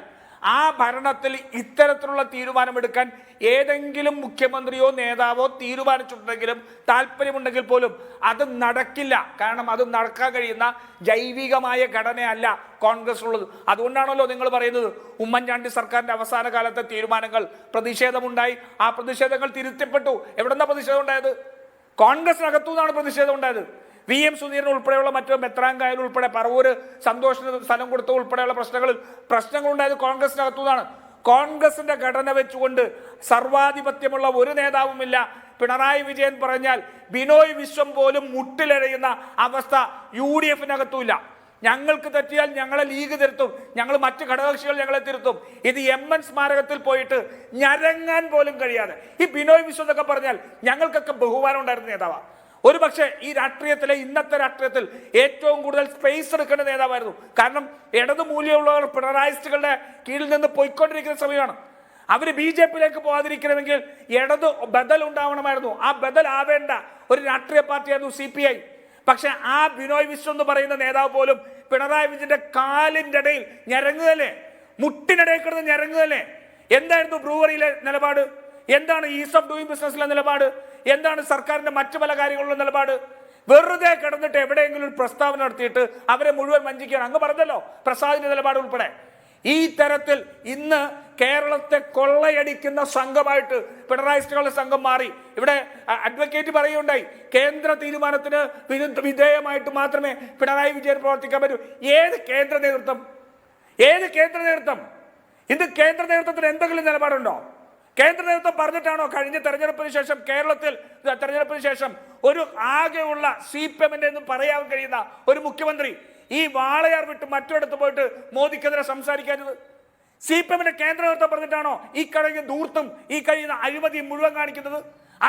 ആ ഭരണത്തിൽ ഇത്തരത്തിലുള്ള തീരുമാനമെടുക്കാൻ ഏതെങ്കിലും മുഖ്യമന്ത്രിയോ നേതാവോ തീരുമാനിച്ചിട്ടുണ്ടെങ്കിലും താല്പര്യമുണ്ടെങ്കിൽ പോലും അത് നടക്കില്ല. കാരണം അത് നടക്കാൻ കഴിയുന്ന ജൈവികമായ ഘടനയല്ല കോൺഗ്രസ് ഉള്ളത്. അതുകൊണ്ടാണല്ലോ നിങ്ങൾ പറയുന്നത് ഉമ്മൻചാണ്ടി സർക്കാരിന്റെ അവസാന കാലത്തെ തീരുമാനങ്ങൾ പ്രതിഷേധമുണ്ടായി, ആ പ്രതിഷേധങ്ങൾ തിരുത്തപ്പെട്ടു. എവിടെന്നാ പ്രതിഷേധം ഉണ്ടായത്? കോൺഗ്രസിനകത്തു നിന്നാണ് പ്രതിഷേധം ഉണ്ടായത്. VM സുധീരൻ ഉൾപ്പെടെയുള്ള മറ്റു മെത്രാങ്കായൽ ഉൾപ്പെടെ പറവൂര് സന്തോഷിന് സ്ഥലം കൊടുത്ത ഉൾപ്പെടെയുള്ള പ്രശ്നങ്ങളുണ്ടായത് കോൺഗ്രസിനകത്തു നിന്നാണ്. കോൺഗ്രസിന്റെ ഘടന വെച്ചുകൊണ്ട് സർവാധിപത്യമുള്ള ഒരു നേതാവുമില്ല. പിണറായി വിജയൻ പറഞ്ഞാൽ ബിനോയ് വിശ്വം പോലും മുട്ടിലെഴയുന്ന അവസ്ഥ UDF-നകത്തുമില്ല. ഞങ്ങൾക്ക് തെറ്റിയാൽ ഞങ്ങളെ ലീഗ് തിരുത്തും, ഞങ്ങൾ മറ്റ് ഘടകകക്ഷികൾ ഞങ്ങളെ തിരുത്തും. ഇത് MN സ്മാരകത്തിൽ പോയിട്ട് ഞരങ്ങാൻ പോലും കഴിയാതെ ഈ ബിനോയ് വിശ്വം എന്നൊക്കെ പറഞ്ഞാൽ ഞങ്ങൾക്കൊക്കെ ബഹുമാനം ഉണ്ടായിരുന്ന നേതാവാണ്. ഒരു പക്ഷേ ഈ രാഷ്ട്രീയത്തിലെ ഇന്നത്തെ രാഷ്ട്രീയത്തിൽ ഏറ്റവും കൂടുതൽ സ്പേസ് എടുക്കേണ്ട നേതാവായിരുന്നു. കാരണം ഇടതു മൂല്യമുള്ളവർ പിണറായിസ്റ്റുകളുടെ കീഴിൽ നിന്ന് പോയിക്കൊണ്ടിരിക്കുന്ന സമയമാണ്. അവർ BJP-യിലേക്ക് പോകാതിരിക്കണമെങ്കിൽ ഇടതു ബദൽ ഉണ്ടാവണമായിരുന്നു. ആ ബദൽ ആവേണ്ട ഒരു രാഷ്ട്രീയ പാർട്ടിയായിരുന്നു CPI. പക്ഷെ ആ ബിനോയ് വിശ്വം എന്ന് പറയുന്ന നേതാവ് പോലും പിണറായി വിജയന്റെ കാലിന്റെ ഇടയിൽ ഞരങ്ങുകയല്ലേ, മുട്ടിനിടയിൽ കിടന്ന് ഞരങ്ങുകയല്ലേ. എന്തായിരുന്നു ബ്രൂവറിയിലെ നിലപാട്? എന്താണ് ഈസ് ഓഫ് ഡൂയിങ് ബിസിനസ്സിലെ നിലപാട്? എന്താണ് സർക്കാരിന്റെ മറ്റു പല കാര്യങ്ങളിലുള്ള നിലപാട്? വെറുതെ കിടന്നിട്ട് എവിടെയെങ്കിലും ഒരു പ്രസ്താവന നടത്തിയിട്ട് അവരെ മുഴുവൻ വഞ്ചിക്കുകയാണ്. അങ്ങ് പറഞ്ഞല്ലോ പ്രസാദിന്റെ നിലപാട് ഉൾപ്പെടെ. ഈ തരത്തിൽ ഇന്ന് കേരളത്തെ കൊള്ളയടിക്കുന്ന സംഘമായിട്ട് പിണറായിസ്റ്റുകളുടെ സംഘം മാറി. ഇവിടെ അഡ്വക്കേറ്റ് പറയുകയുണ്ടായി, കേന്ദ്ര തീരുമാനത്തിന് വിധേയമായിട്ട് മാത്രമേ പിണറായി വിജയൻ പ്രവർത്തിക്കാൻ പറ്റൂ. ഏത് കേന്ദ്ര നേതൃത്വം? ഇന്ന് കേന്ദ്ര നേതൃത്വത്തിന് എന്തെങ്കിലും നിലപാടുണ്ടോ? കേന്ദ്ര നേതൃത്വം പറഞ്ഞിട്ടാണോ കഴിഞ്ഞ തെരഞ്ഞെടുപ്പിന് ശേഷം കേരളത്തിൽ തെരഞ്ഞെടുപ്പിന് ശേഷം ഒരു ആകെയുള്ള CPM-ന്റെ എന്ന് പറയാൻ കഴിയുന്ന ഒരു മുഖ്യമന്ത്രി ഈ വാളയാർ വിട്ട് മറ്റിടത്ത് പോയിട്ട് മോദിക്കെതിരെ സംസാരിക്കാഞ്ഞത്? CPM-ന്റെ കേന്ദ്ര നേതൃത്വം പറഞ്ഞിട്ടാണോ ഈ കഴിഞ്ഞ ധൂർത്തും ഈ കഴിയുന്ന അഴിമതി മുഴുവൻ കാണിക്കുന്നത്?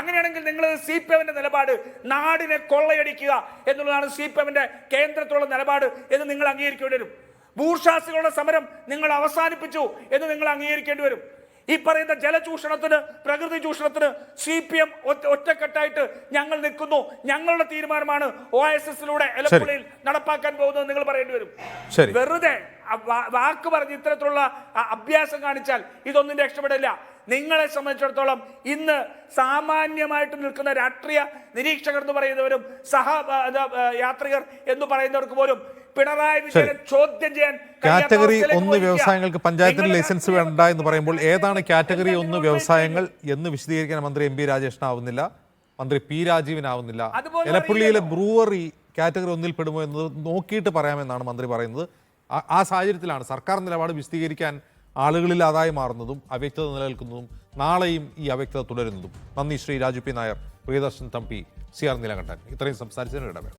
അങ്ങനെയാണെങ്കിൽ നിങ്ങൾ CPM-ന്റെ നിലപാട് നാടിനെ കൊള്ളയടിക്കുക എന്നുള്ളതാണ് CPM-ന്റെ കേന്ദ്രത്തിലുള്ള നിലപാട് എന്ന് നിങ്ങൾ അംഗീകരിക്കേണ്ടി വരും. ബൂർഷാസികളുടെ സമരം നിങ്ങൾ അവസാനിപ്പിച്ചു എന്ന് നിങ്ങൾ അംഗീകരിക്കേണ്ടി വരും. ഈ പറയുന്ന ജലചൂഷണത്തിന്, പ്രകൃതി ചൂഷണത്തിന് CPM ഒറ്റക്കെട്ടായിട്ട് ഞങ്ങൾ നിൽക്കുന്നു, ഞങ്ങളുടെ തീരുമാനമാണ് OSS-ലൂടെ എലപ്പുഴയിൽ നടപ്പാക്കാൻ പോകുന്നത് നിങ്ങൾ പറയേണ്ടി വരും. വെറുതെ വാക്ക് പറഞ്ഞ് ഇത്തരത്തിലുള്ള അഭ്യാസം കാണിച്ചാൽ ഇതൊന്നും രക്ഷപ്പെടില്ല. നിങ്ങളെ സംബന്ധിച്ചിടത്തോളം ഇന്ന് സാമാന്യമായിട്ട് നിൽക്കുന്ന രാഷ്ട്രീയ നിരീക്ഷകർ എന്ന് പറയുന്നവരും യാത്രികർ എന്ന് പറയുന്നവർക്ക് പോലും പിണറായി വിജയൻ ചോദ്യം ചെയ്യാൻ കാറ്റഗറി 1 വ്യവസായങ്ങൾക്ക് പഞ്ചായത്തിന് ലൈസൻസ് വേണ്ട എന്ന് പറയുമ്പോൾ ഏതാണ് കാറ്റഗറി 1 വ്യവസായങ്ങൾ എന്ന് വിശദീകരിക്കാൻ മന്ത്രി MB രാജേഷിനാവുന്നില്ല, മന്ത്രി P രാജീവിനാവുന്നില്ല. എലപ്പുള്ളിയിലെ ബ്രൂവറി കാറ്റഗറി 1-ൽ പെടുമോ എന്നത് നോക്കിയിട്ട് പറയാമെന്നാണ് മന്ത്രി പറയുന്നത്. ആ സാഹചര്യത്തിലാണ് സർക്കാർ നിലപാട് വിശദീകരിക്കാൻ ആളുകളിൽ അതായി മാറുന്നതും അവ്യക്തത നിലനിൽക്കുന്നതും നാളെയും ഈ അവ്യക്തത തുടരുന്നതും. നന്ദി ശ്രീ രാജു P നായർ, പ്രിയദർശൻ തമ്പി, CR നീലകണ്ഠൻ. ഇത്രയും സംസാരിച്ചതിന് ഇടവേള.